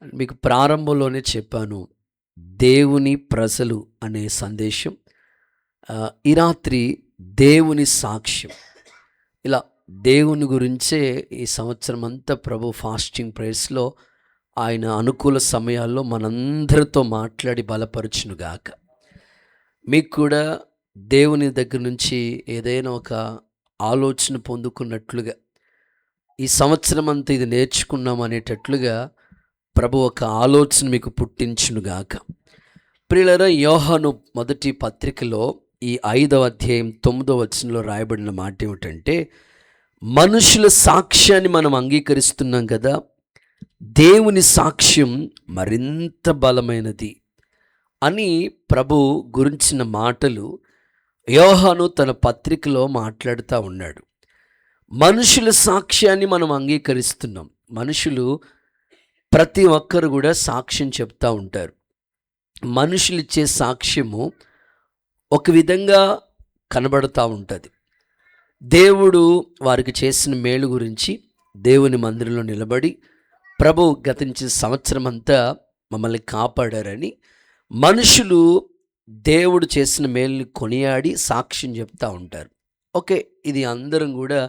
మీకు ప్రారంభంలోనే చెప్పాను. దేవుని ప్రజలు అనే సందేశం. ఈ రాత్రి దేవుని సాక్ష్యం. ఇలా దేవుని గురించే ఈ సంవత్సరం అంతా ప్రభు ఫాస్టింగ్ ప్రేయర్స్‌లో ఆయన అనుకూల సమయాల్లో మనందరితో మాట్లాడి బలపరచునుగాక. మీకు కూడా దేవుని దగ్గర నుంచి ఏదైనా ఒక ఆలోచన పొందుకున్నట్లుగా, ఈ సంవత్సరం అంతా ఇది నేర్చుకున్నాం అనేటట్లుగా ప్రభు ఒక ఆలోచన మీకు పుట్టించునుగాక. ప్రియులారా, యోహాను మొదటి పత్రికలో ఈ 5వ అధ్యాయం 9వ వచనంలో రాయబడిన మాట ఏమిటంటే, మనుషుల సాక్ష్యాన్ని మనం అంగీకరిస్తున్నాం కదా, దేవుని సాక్ష్యం మరింత బలమైనది అని ప్రభు గురించిన మాటలు యోహాను తన పత్రికలో మాట్లాడుతూ ఉన్నాడు. మనుషుల సాక్ష్యాన్ని మనం అంగీకరిస్తున్నాం. మనుషులు ప్రతి ఒక్కరు కూడా సాక్ష్యం చెప్తూ ఉంటారు. మనుషులు ఇచ్చే సాక్ష్యము ఒక విధంగా కనబడుతూ ఉంటుంది. దేవుడు వారికి చేసిన మేలు గురించి దేవుని మందిరంలో నిలబడి, ప్రభు గతించిన సంవత్సరం అంతా మమ్మల్ని కాపాడారని మనుషులు దేవుడు చేసిన మేలుని కొనియాడి సాక్ష్యం చెప్తూ ఉంటారు. ఓకే, ఇది అందరం కూడా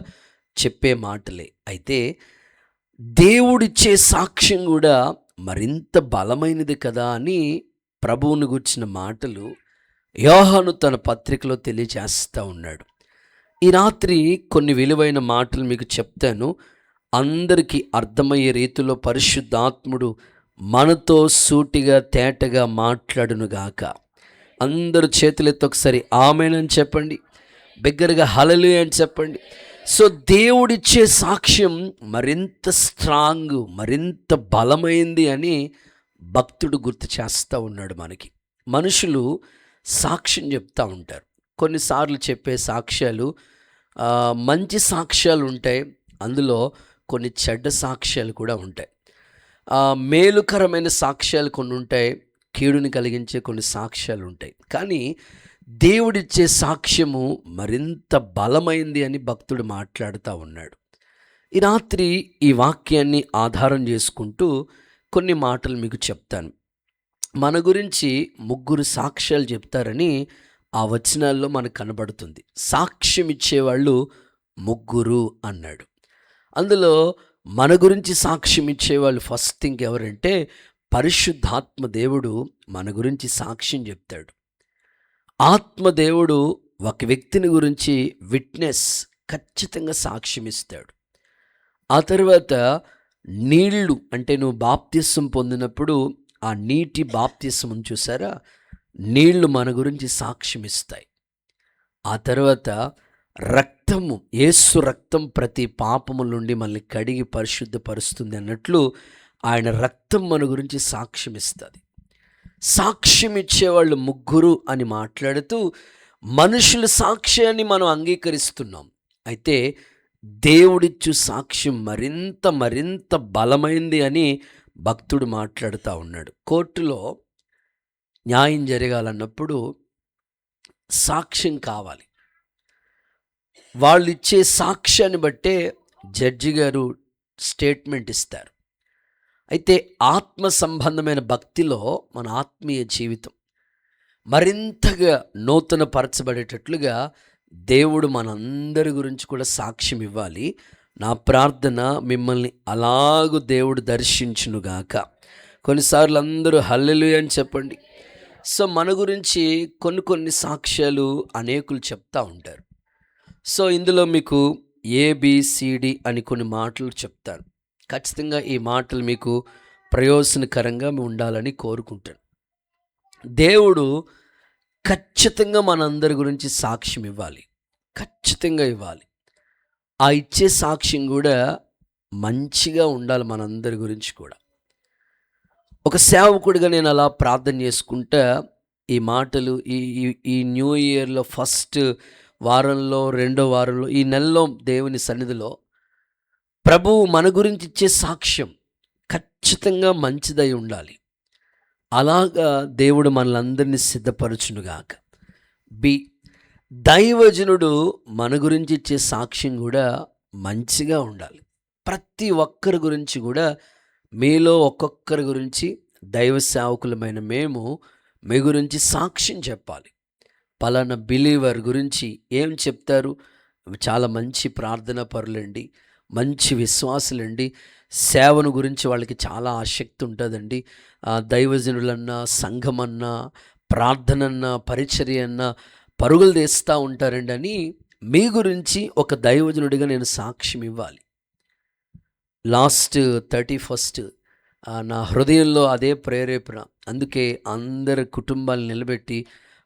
చెప్పే మాటలే. అయితే దేవుడిచ్చే సాక్ష్యం కూడా మరింత బలమైనది కదా అని ప్రభువుని గుర్చిన మాటలు యోహాను తన పత్రికలో తెలియజేస్తూ ఉన్నాడు. ఈ రాత్రి కొన్ని విలువైన మాటలు మీకు చెప్తాను. అందరికీ అర్థమయ్యే రీతిలో పరిశుద్ధాత్ముడు మనతో సూటిగా తేటగా మాట్లాడునుగాక. అందరూ చేతులెత్తి ఒకసారి ఆమేన్ అని చెప్పండి. బిగ్గరగా హల్లెలూయా అని చెప్పండి. సో దేవుడిచ్చే సాక్ష్యం మరింత స్ట్రాంగ్, మరింత బలమైంది అని భక్తుడు గుర్తు చేస్తూ ఉన్నాడు మనకి. మనుషులు సాక్ష్యం చెప్తూ ఉంటారు. కొన్నిసార్లు చెప్పే సాక్ష్యాలు మంచి సాక్ష్యాలు ఉంటాయి, అందులో కొన్ని చెడ్డ సాక్ష్యాలు కూడా ఉంటాయి. మేలుకరమైన సాక్ష్యాలు కొన్ని ఉంటాయి, కీడుని కలిగించే కొన్ని సాక్ష్యాలు ఉంటాయి. కానీ దేవుడిచ్చే సాక్ష్యము మరింత బలమైంది అని భక్తుడు మాట్లాడుతూ ఉన్నాడు. ఈ రాత్రి ఈ వాక్యాన్ని ఆధారం చేసుకుంటూ కొన్ని మాటలు మీకు చెప్తాను. మన గురించి 3 సాక్ష్యాలు చెప్తారని ఆ వచనాల్లో మనకు కనబడుతుంది. సాక్ష్యం ఇచ్చేవాళ్ళు 3 అన్నాడు. అందులో మన గురించి సాక్ష్యం ఇచ్చేవాళ్ళు ఫస్ట్ థింగ్ ఎవరంటే పరిశుద్ధాత్మ దేవుడు మన గురించి సాక్ష్యం చెప్తాడు. ఆత్మదేవుడు ఒక వ్యక్తిని గురించి విట్నెస్ ఖచ్చితంగా సాక్ష్యం ఇస్తాడు. ఆ తర్వాత నీళ్లు, అంటే నువ్వు బాప్తిసం పొందినప్పుడు ఆ నీటి బాప్తిసం చూసారా, నీళ్లు మన గురించి సాక్ష్యం ఇస్తాయి. ఆ తర్వాత రక్తము, యేసు రక్తం ప్రతి పాపము నుండి మనల్ని కడిగి పరిశుద్ధపరుస్తుంది అన్నట్లు ఆయన రక్తం మన గురించి సాక్ష్యం ఇస్తుంది. సాక్ష్యం ఇచ్చేవాళ్ళు 3 అని మాట్లాడుతూ మనుషుల సాక్ష్యాన్ని మనం అంగీకరిస్తున్నాం. అయితే దేవుడిచ్చు సాక్ష్యం మరింత మరింత బలమైంది అని భక్తుడు మాట్లాడుతూ ఉన్నాడు. కోర్టులో న్యాయం జరగాలన్నప్పుడు సాక్ష్యం కావాలి. వాళ్ళు ఇచ్చే సాక్ష్యాన్ని బట్టే జడ్జి గారు స్టేట్మెంట్ ఇస్తారు. అయితే ఆత్మ సంబంధమైన భక్తిలో మన ఆత్మీయ జీవితం మరింతగా నూతన పరచబడేటట్లుగా దేవుడు మనందరి గురించి కూడా సాక్ష్యం ఇవ్వాలి. నా ప్రార్థన మిమ్మల్ని అలాగూ దేవుడు దర్శించునుగాక. కొన్నిసార్లు అందరూ హల్లెలూయా అని చెప్పండి. సో మన గురించి కొన్ని సాక్ష్యాలు అనేకులు చెప్తూ ఉంటారు. సో ఇందులో మీకు ABCD అని కొన్ని మాటలు చెప్తాను. ఖచ్చితంగా ఈ మాటలు మీకు ప్రయోజనకరంగా ఉండాలని కోరుకుంటాను. దేవుడు ఖచ్చితంగా మనందరి గురించి సాక్ష్యం ఇవ్వాలి, ఖచ్చితంగా ఇవ్వాలి. ఆ ఇచ్చే సాక్ష్యం కూడా మంచిగా ఉండాలి మనందరి గురించి కూడా. ఒక సేవకుడిగా నేను అలా ప్రార్థన చేసుకుంటా ఈ మాటలు ఈ న్యూ ఇయర్లో ఫస్ట్ వారంలో, 2వ వారంలో, ఈ నెలలో దేవుని సన్నిధిలో ప్రభువు మన గురించి ఇచ్చే సాక్ష్యం ఖచ్చితంగా మంచిదై ఉండాలి. అలాగా దేవుడు మనలందరినీ సిద్ధపరచునుగాక. దైవజనుడు మన గురించి ఇచ్చే సాక్ష్యం కూడా మంచిగా ఉండాలి. ప్రతి ఒక్కరి గురించి కూడా మీలో ఒక్కొక్కరి గురించి దైవ సేవకులమైన మేము మీ గురించి సాక్ష్యం చెప్పాలి. పలానా బిలీవర్ గురించి ఏం చెప్తారు? చాలా మంచి ప్రార్థనా పరులండి, మంచి విశ్వాసులండి, సేవను గురించి వాళ్ళకి చాలా ఆసక్తి ఉంటుందండి. దైవజనులన్నా, సంఘమన్నా, ప్రార్థనన్నా, పరిచర్య అన్నా పరుగులు తీస్తూ ఉంటారండి అని మీ గురించి ఒక దైవజనుడిగా నేను సాక్ష్యం ఇవ్వాలి. లాస్ట్ 31 నా హృదయంలో అదే ప్రేరేపణ. అందుకే అందరి కుటుంబాలను నిలబెట్టి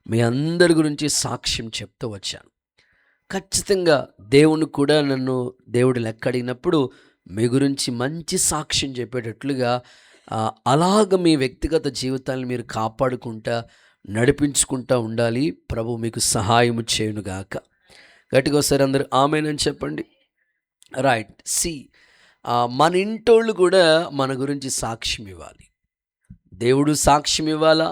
మీ అందరి గురించి సాక్ష్యం చెప్తూ వచ్చాను. ఖచ్చితంగా దేవుని కూడా నన్ను దేవుడు లెక్క అడిగినప్పుడు మీ గురించి మంచి సాక్ష్యం చెప్పేటట్లుగా అలాగ మీ వ్యక్తిగత జీవితాన్ని మీరు కాపాడుకుంటా నడిపించుకుంటూ ఉండాలి. ప్రభు మీకు సహాయము చేయునుగాక. గట్టిగా ఒకసారి అందరూ ఆమేనని చెప్పండి. రైట్. మన ఇంటోళ్ళు కూడా మన గురించి సాక్ష్యం ఇవ్వాలి. దేవుడు సాక్ష్యం ఇవ్వాలా,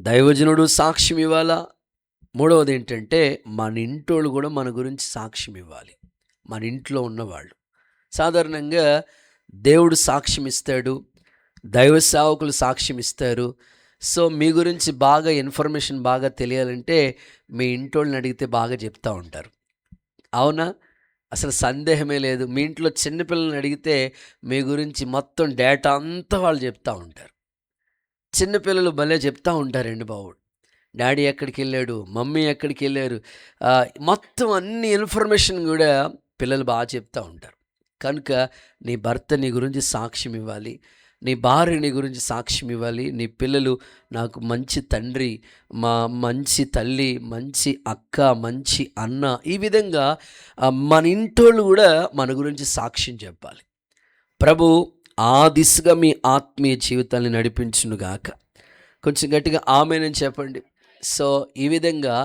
దైవజనుడు సాక్ష్యం ఇవ్వాలా. మూడవది ఏంటంటే మన ఇంటోళ్ళు కూడా మన గురించి సాక్ష్యం ఇవ్వాలి. మన ఇంట్లో ఉన్నవాళ్ళు సాధారణంగా దేవుడు సాక్ష్యం ఇస్తాడు, దైవ సేవకులు సాక్ష్యం ఇస్తారు. సో మీ గురించి బాగా ఇన్ఫర్మేషన్ బాగా తెలియాలంటే మీ ఇంటోళ్ళని అడిగితే బాగా చెప్తూ ఉంటారు. అవునా? అసలు సందేహమే లేదు. మీ ఇంట్లో చిన్నపిల్లల్ని అడిగితే మీ గురించి మొత్తం డేటా అంతా వాళ్ళు చెప్తూ ఉంటారు. చిన్నపిల్లలు భలే చెప్తూ ఉంటారండి బాబు. డాడీ ఎక్కడికి వెళ్ళాడు, మమ్మీ ఎక్కడికి వెళ్ళారు, మొత్తం అన్ని ఇన్ఫర్మేషన్ కూడా పిల్లలు బాగా చెప్తూ ఉంటారు. కనుక నీ భర్త నీ గురించి సాక్ష్యం ఇవ్వాలి, నీ భార్య నీ గురించి సాక్ష్యం ఇవ్వాలి, నీ పిల్లలు నాకు మంచి తండ్రి, మంచి తల్లి, మంచి అక్క, మంచి అన్న, ఈ విధంగా మన ఇంటోళ్ళు కూడా మన గురించి సాక్ష్యం చెప్పాలి. ప్రభు ఆ దిశగా మీ ఆత్మీయ జీవితాన్ని నడిపించునుగాక. కొంచెం గట్టిగా ఆమేనని చెప్పండి. సో ఈ విధంగా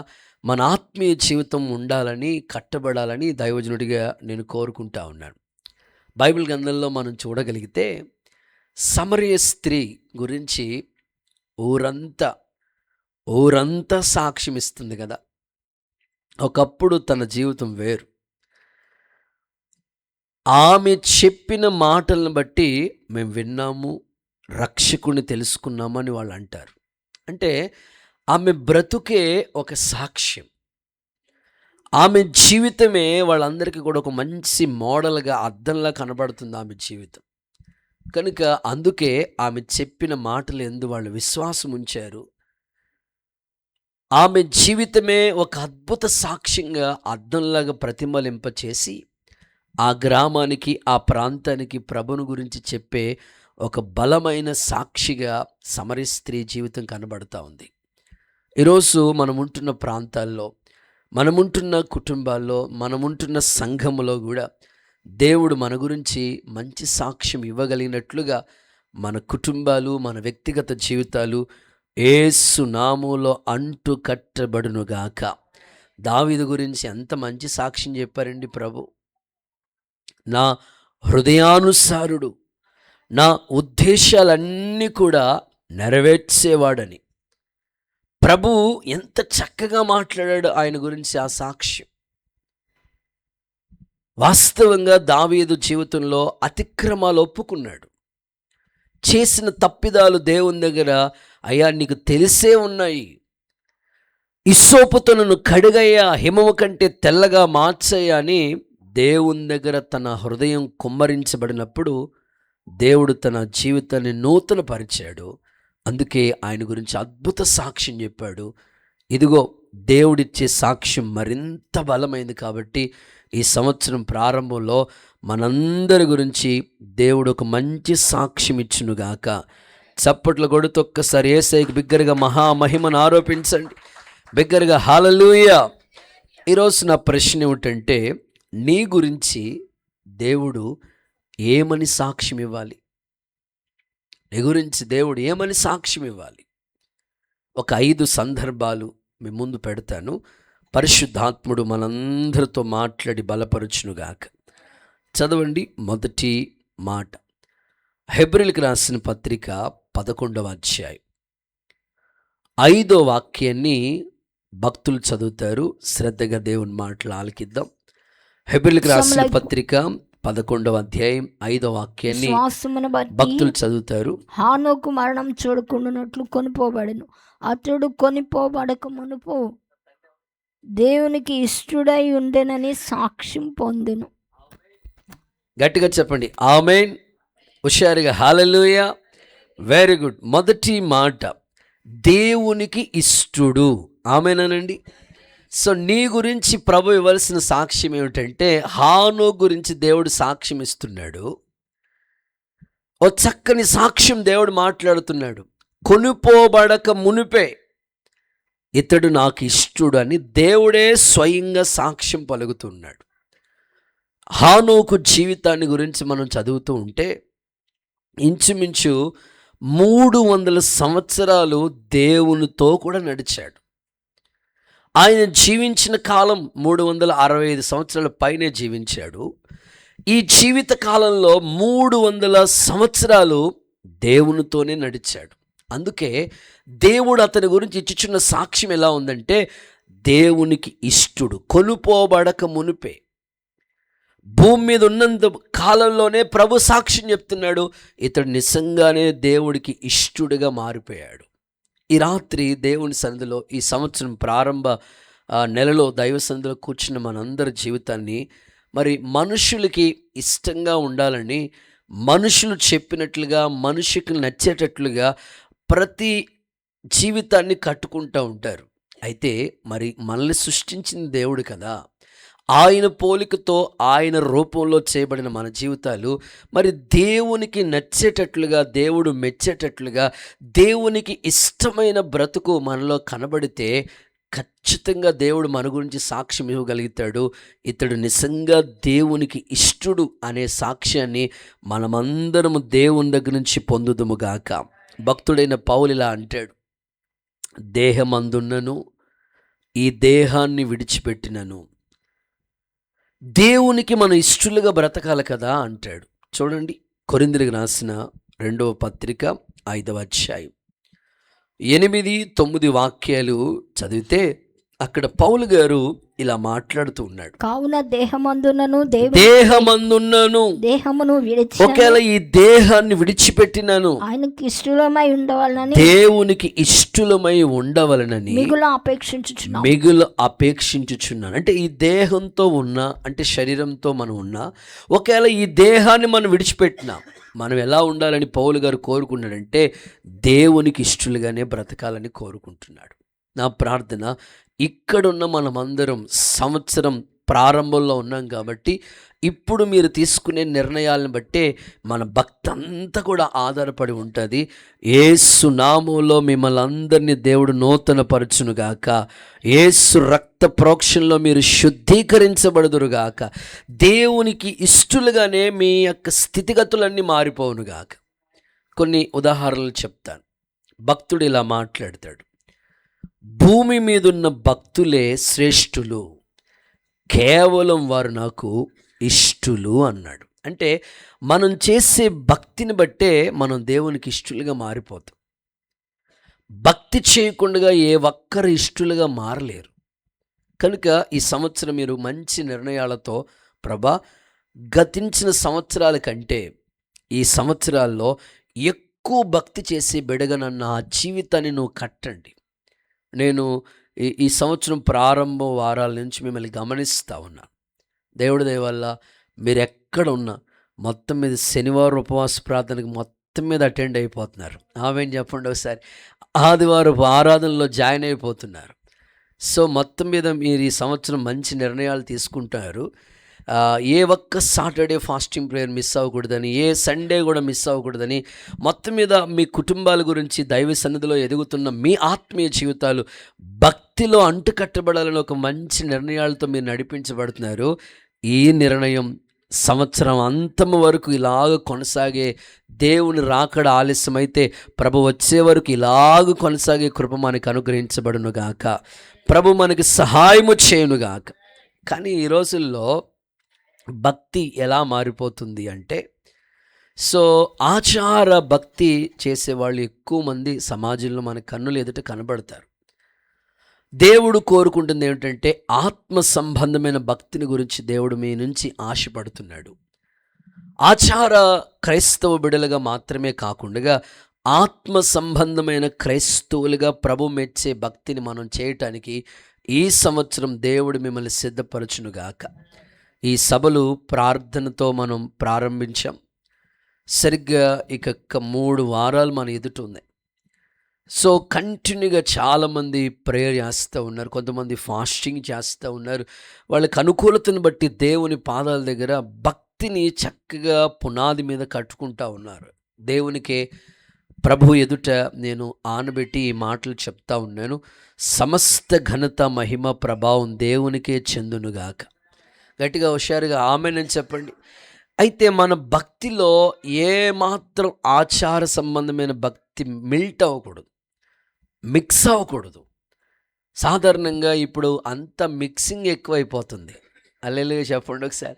మన ఆత్మీయ జీవితం ఉండాలని, కట్టబడాలని దైవజనుడిగా నేను కోరుకుంటా ఉన్నాను. బైబిల్ గ్రంథంలో మనం చూడగలిగితే సమరయ స్త్రీ గురించి ఊరంతా సాక్ష్యం ఇస్తుంది కదా. ఒకప్పుడు తన జీవితం వేరు. ఆమె చెప్పిన మాటలను బట్టి మేము విన్నాము, రక్షకుని తెలుసుకున్నాము అని వాళ్ళు అంటారు. అంటే ఆమె బ్రతుకే ఒక సాక్ష్యం. ఆమె జీవితమే వాళ్ళందరికీ కూడా ఒక మంచి మోడల్గా, అద్దంలా కనబడుతుంది ఆమె జీవితం. కనుక అందుకే ఆమె చెప్పిన మాటలు యందు వాళ్ళు విశ్వాసం ఉంచారు. ఆమె జీవితమే ఒక అద్భుత సాక్ష్యంగా అద్దంలాగా ప్రతిమలింపచేసి ఆ గ్రామానికి, ఆ ప్రాంతానికి ప్రభుని గురించి చెప్పే ఒక బలమైన సాక్షిగా సమరయ స్త్రీ జీవితం కనబడుతూ ఉంది. ఈరోజు మనముంటున్న ప్రాంతాల్లో, మనముంటున్న కుటుంబాల్లో, మనముంటున్న సంఘములో కూడా దేవుడు మన గురించి మంచి సాక్ష్యం ఇవ్వగలిగినట్లుగా మన కుటుంబాలు, మన వ్యక్తిగత జీవితాలు యేసు నామములో అంటు కట్టబడునుగాక. దావీదు గురించి ఎంత మంచి సాక్ష్యం చెప్పారండి ప్రభు. నా హృదయానుసారుడు, నా ఉద్దేశాలన్నీ కూడా నెరవేర్చేవాడని ప్రభు ఎంత చక్కగా మాట్లాడాడు ఆయన గురించి ఆ సాక్ష్యం. వాస్తవంగా దావీదు జీవితంలో అతిక్రమాలు ఒప్పుకున్నాడు. చేసిన తప్పిదాలు దేవుని దగ్గర, అయ్యా నీకు తెలిసే ఉన్నాయి, ఇస్సోపుతో నన్ను కడుగయ్యా, హిమము కంటే తెల్లగా మార్చయ్యా అని దేవుని దగ్గర తన హృదయం కుమ్మరించబడినప్పుడు దేవుడు తన జీవితాన్ని నూతన పరిచాడు. అందుకే ఆయన గురించి అద్భుత సాక్ష్యం చెప్పాడు. ఇదిగో దేవుడిచ్చే సాక్ష్యం మరింత బలమైంది. కాబట్టి ఈ సంవత్సరం ప్రారంభంలో మనందరి గురించి దేవుడు ఒక మంచి సాక్ష్యం ఇచ్చునుగాక. చప్పట్లు కొడుతూ ఒక్కసారి యేసయ్యకి బిగ్గరగా మహామహిమను ఆరోపించండి. బిగ్గరగా హల్లెలూయా. ఈరోజు నా ప్రశ్న ఏమిటంటే, నీ గురించి దేవుడు ఏమని సాక్ష్యం ఇవ్వాలి? నీ గురించి దేవుడు ఏమని సాక్ష్యం ఇవ్వాలి? ఒక 5 సందర్భాలు మీ ముందు పెడతాను. పరిశుద్ధాత్ముడు మనందరితో మాట్లాడి బలపరుచునుగాక. చదవండి. మొదటి మాట హెబ్రీయులకు రాసిన పత్రిక 11వ అధ్యాయం 5వ వాక్యాన్ని భక్తులు చదువుతారు. శ్రద్ధగా దేవుని మాటలు ఆలకిద్దాం. హెబ్రీయులకు రాసిన పత్రిక 11వ అధ్యాయం 5వ వాక్యాన్ని విశ్వాసమును బట్టి భక్తులు చదువుతారు. హానోకు మరణం చూడకుండానట్లు కొనిపోబడెను. అతడు కొనిపోబడక మునుపు దేవునికి ఇష్టుడై ఉండెనని సాక్ష్యం పొందెను. గట్టిగా చెప్పండి ఆమేన్. హుషారుగా హల్లెలూయా. Very good. మొదటి మాట దేవునికి ఇష్టుడు. ఆమేనండి. సో నీ గురించి ప్రభు ఇవ్వాల్సిన సాక్ష్యం ఏమిటంటే, హానోకు గురించి దేవుడు సాక్ష్యం ఇస్తున్నాడు. ఓ చక్కని సాక్ష్యం దేవుడు మాట్లాడుతున్నాడు. కొనుపోబడక మునిపే ఇతడు నాకు ఇష్టుడు అని దేవుడే స్వయంగా సాక్ష్యం పలుకుతున్నాడు. హానోకు జీవితాన్ని గురించి మనం చదువుతూ ఉంటే ఇంచుమించు 300 సంవత్సరాలు దేవునితో కూడా నడిచాడు. ఆయన జీవించిన కాలం 365 సంవత్సరాల పైనే జీవించాడు. ఈ జీవిత కాలంలో 300 సంవత్సరాలు దేవునితోనే నడిచాడు. అందుకే దేవుడు అతని గురించి ఇచ్చుచున్న సాక్ష్యం ఎలా ఉందంటే, దేవునికి ఇష్టుడు, కొనుపోబడక మునిపే. భూమి మీద ఉన్నంత కాలంలోనే ప్రభు సాక్ష్యం చెప్తున్నాడు, ఇతడు నిజంగానే దేవుడికి ఇష్టుడిగా మారిపోయాడు. ఈ రాత్రి దేవుని సన్నిధిలో ఈ సంవత్సరం ప్రారంభ నెలలో దైవ సన్నిధిలో కూర్చున్న మనందరి జీవితాన్ని మరి మనుషులకి ఇష్టంగా ఉండాలని, మనుషులు చెప్పినట్లుగా, మనుషులకు నచ్చేటట్లుగా ప్రతి జీవితాన్ని కట్టుకుంటూ ఉంటారు. అయితే మరి మనల్ని సృష్టించిన దేవుడు కదా, ఆయన పోలికతో ఆయన రూపంలో చేయబడిన మన జీవితాలు మరి దేవునికి నచ్చేటట్లుగా, దేవుడు మెచ్చేటట్లుగా, దేవునికి ఇష్టమైన బ్రతుకు మనలో కనబడితే ఖచ్చితంగా దేవుడు మన గురించి సాక్ష్యం ఇవ్వగలుగుతాడు. ఇతడు నిజంగా దేవునికి ఇష్టుడు అనే సాక్ష్యాన్ని మనమందరము దేవుని దగ్గర నుంచి పొందుదుముగాక. భక్తుడైన పౌలు ఇలా అంటాడు, దేహమందున్నను ఈ దేహాన్ని విడిచిపెట్టినను దేవునికి మనం ఇష్టలుగా బ్రతకాలి కదా అంటాడు. చూడండి, కొరింథీయులకు రాసిన 2వ పత్రిక 5వ అధ్యాయం 8, 9 వాక్యాలు చదివితే అక్కడ పౌలు గారు ఇలా మాట్లాడుతూ ఉన్నాడు. కావున దేహమందున్నను దేహమును విడిచి, ఒకవేళ ఈ దేహాన్ని విడిచిపెట్టినాను ఆయనకి ఇష్టలమై ఉండవాలని, దేవునికి ఇష్టలమై ఉండవలనని మిగులు అపేక్షించుచున్నాను. అంటే ఈ దేహంతో ఉన్నా, అంటే శరీరంతో మనం ఉన్నా, ఒకవేళ ఈ దేహాన్ని మనం విడిచిపెట్టినా మనం ఎలా ఉండాలని పౌలు గారు కోరుకున్నాడంటే, దేవునికి ఇష్టలుగానే బ్రతకాలని కోరుకుంటున్నాడు. నా ప్రార్థన, ఇక్కడున్న మనమందరం సంవత్సరం ప్రారంభంలో ఉన్నాం కాబట్టి ఇప్పుడు మీరు తీసుకునే నిర్ణయాలను బట్టే మన భక్తి అంతా కూడా ఆధారపడి ఉంటుంది. యేసు నామములో మిమ్మల్ని అందరినీ దేవుడు నూతనపరచునుగాక. యేసు రక్త ప్రోక్షణలో మీరు శుద్ధీకరించబడుదురుగాక. దేవునికి ఇష్టలుగానే మీ యొక్క స్థితిగతులన్నీ మారిపోవునుగాక. కొన్ని ఉదాహరణలు చెప్తాను. భక్తుడు ఇలా మాట్లాడతాడు, భూమి మీదున్న భక్తులే శ్రేష్ఠులు, కేవలం వారు నాకు ఇష్టులు అన్నాడు. అంటే మనం చేసే భక్తిని బట్టే మనం దేవునికి ఇష్టలుగా మారిపోతాం. భక్తి చేయకుండా ఏ ఒక్కరు ఇష్టలుగా మారలేరు. కనుక ఈ సంవత్సరం మీరు మంచి నిర్ణయాలతో, ప్రభా గతించిన సంవత్సరాల కంటే ఈ సంవత్సరాల్లో ఎక్కువ భక్తి చేసే బిడగా నన్ను ఆ జీవితాన్ని నువ్వు కట్టండి. నేను ఈ సంవత్సరం ప్రారంభ వారాల నుంచి మిమ్మల్ని గమనిస్తూ ఉన్నాను. దేవుడి దయ వల్ల మీరు ఎక్కడ ఉన్నా మొత్తం మీద శనివారం ఉపవాస ప్రార్థనకు మొత్తం మీద అటెండ్ అయిపోతున్నారు. ఆమెను చెప్పండి ఒకసారి. ఆదివారం ఆరాధనలో జాయిన్ అయిపోతున్నారు. సో మొత్తం మీద మీరు ఈ సంవత్సరం మంచి నిర్ణయాలు తీసుకుంటారు. ఏ ఒక్క సాటర్డే ఫాస్టింగ్ ప్రేయర్ మిస్ అవ్వకూడదని, ఏ సండే కూడా మిస్ అవ్వకూడదని, మొత్తం మీద మీ కుటుంబాల గురించి, దైవ సన్నిధిలో ఎదుగుతున్న మీ ఆత్మీయ జీవితాలు భక్తిలో అంటుకట్టబడాలని ఒక మంచి నిర్ణయాలతో మీరు నడిపించబడుతున్నారు. ఈ నిర్ణయం సంవత్సరం అంతం వరకు ఇలాగ కొనసాగే, దేవుని రాకడ ఆలస్యమైతే ప్రభు వచ్చే వరకు ఇలాగ కొనసాగే కృప మనకు అనుగ్రహించబడునుగాక. ప్రభు మనకి సహాయము చేయునుగాక. కానీ ఈ రోజుల్లో భక్తి ఎలా మారిపోతుంది అంటే, సో ఆచార భక్తి చేసేవాళ్ళు ఎక్కువ మంది సమాజంలో మన కన్నుల ఎదుట కనబడతారు. దేవుడు కోరుకుంటుంది ఏమిటంటే, ఆత్మ సంబంధమైన భక్తిని గురించి దేవుడు మీ నుంచి ఆశపడుతున్నాడు. ఆచార క్రైస్తవ బిడలుగా మాత్రమే కాకుండా ఆత్మ సంబంధమైన క్రైస్తవులుగా ప్రభు మెచ్చే భక్తిని మనం చేయటానికి ఈ సంవత్సరం దేవుడు మిమ్మల్ని సిద్ధపరచునుగాక. ఈ సభలు ప్రార్థనతో మనం ప్రారంభించాం. సరిగ్గా ఇక 3 వారాలు మన ఎదుట ఉన్నాయి. సో కంటిన్యూగా చాలామంది ప్రేయర్ చేస్తూ ఉన్నారు, కొంతమంది ఫాస్టింగ్ చేస్తూ ఉన్నారు. వాళ్ళకి అనుకూలతను బట్టి దేవుని పాదాల దగ్గర భక్తిని చక్కగా పునాది మీద కట్టుకుంటా ఉన్నారు. దేవునికే ప్రభు ఎదుట నేను ఆనబెట్టి ఈ మాటలు చెప్తా ఉన్నాను. సమస్త ఘనత మహిమ ప్రభావం దేవునికే చెందునుగాక. గట్టిగా హుషారుగా ఆమేనని చెప్పండి. అయితే మన భక్తిలో ఏమాత్రం ఆచార సంబంధమైన భక్తి మిల్ట్ అవ్వకూడదు, మిక్స్ అవ్వకూడదు. సాధారణంగా ఇప్పుడు అంత మిక్సింగ్ ఎక్కువైపోతుంది. హల్లెలూయా చెప్పండి ఒకసారి.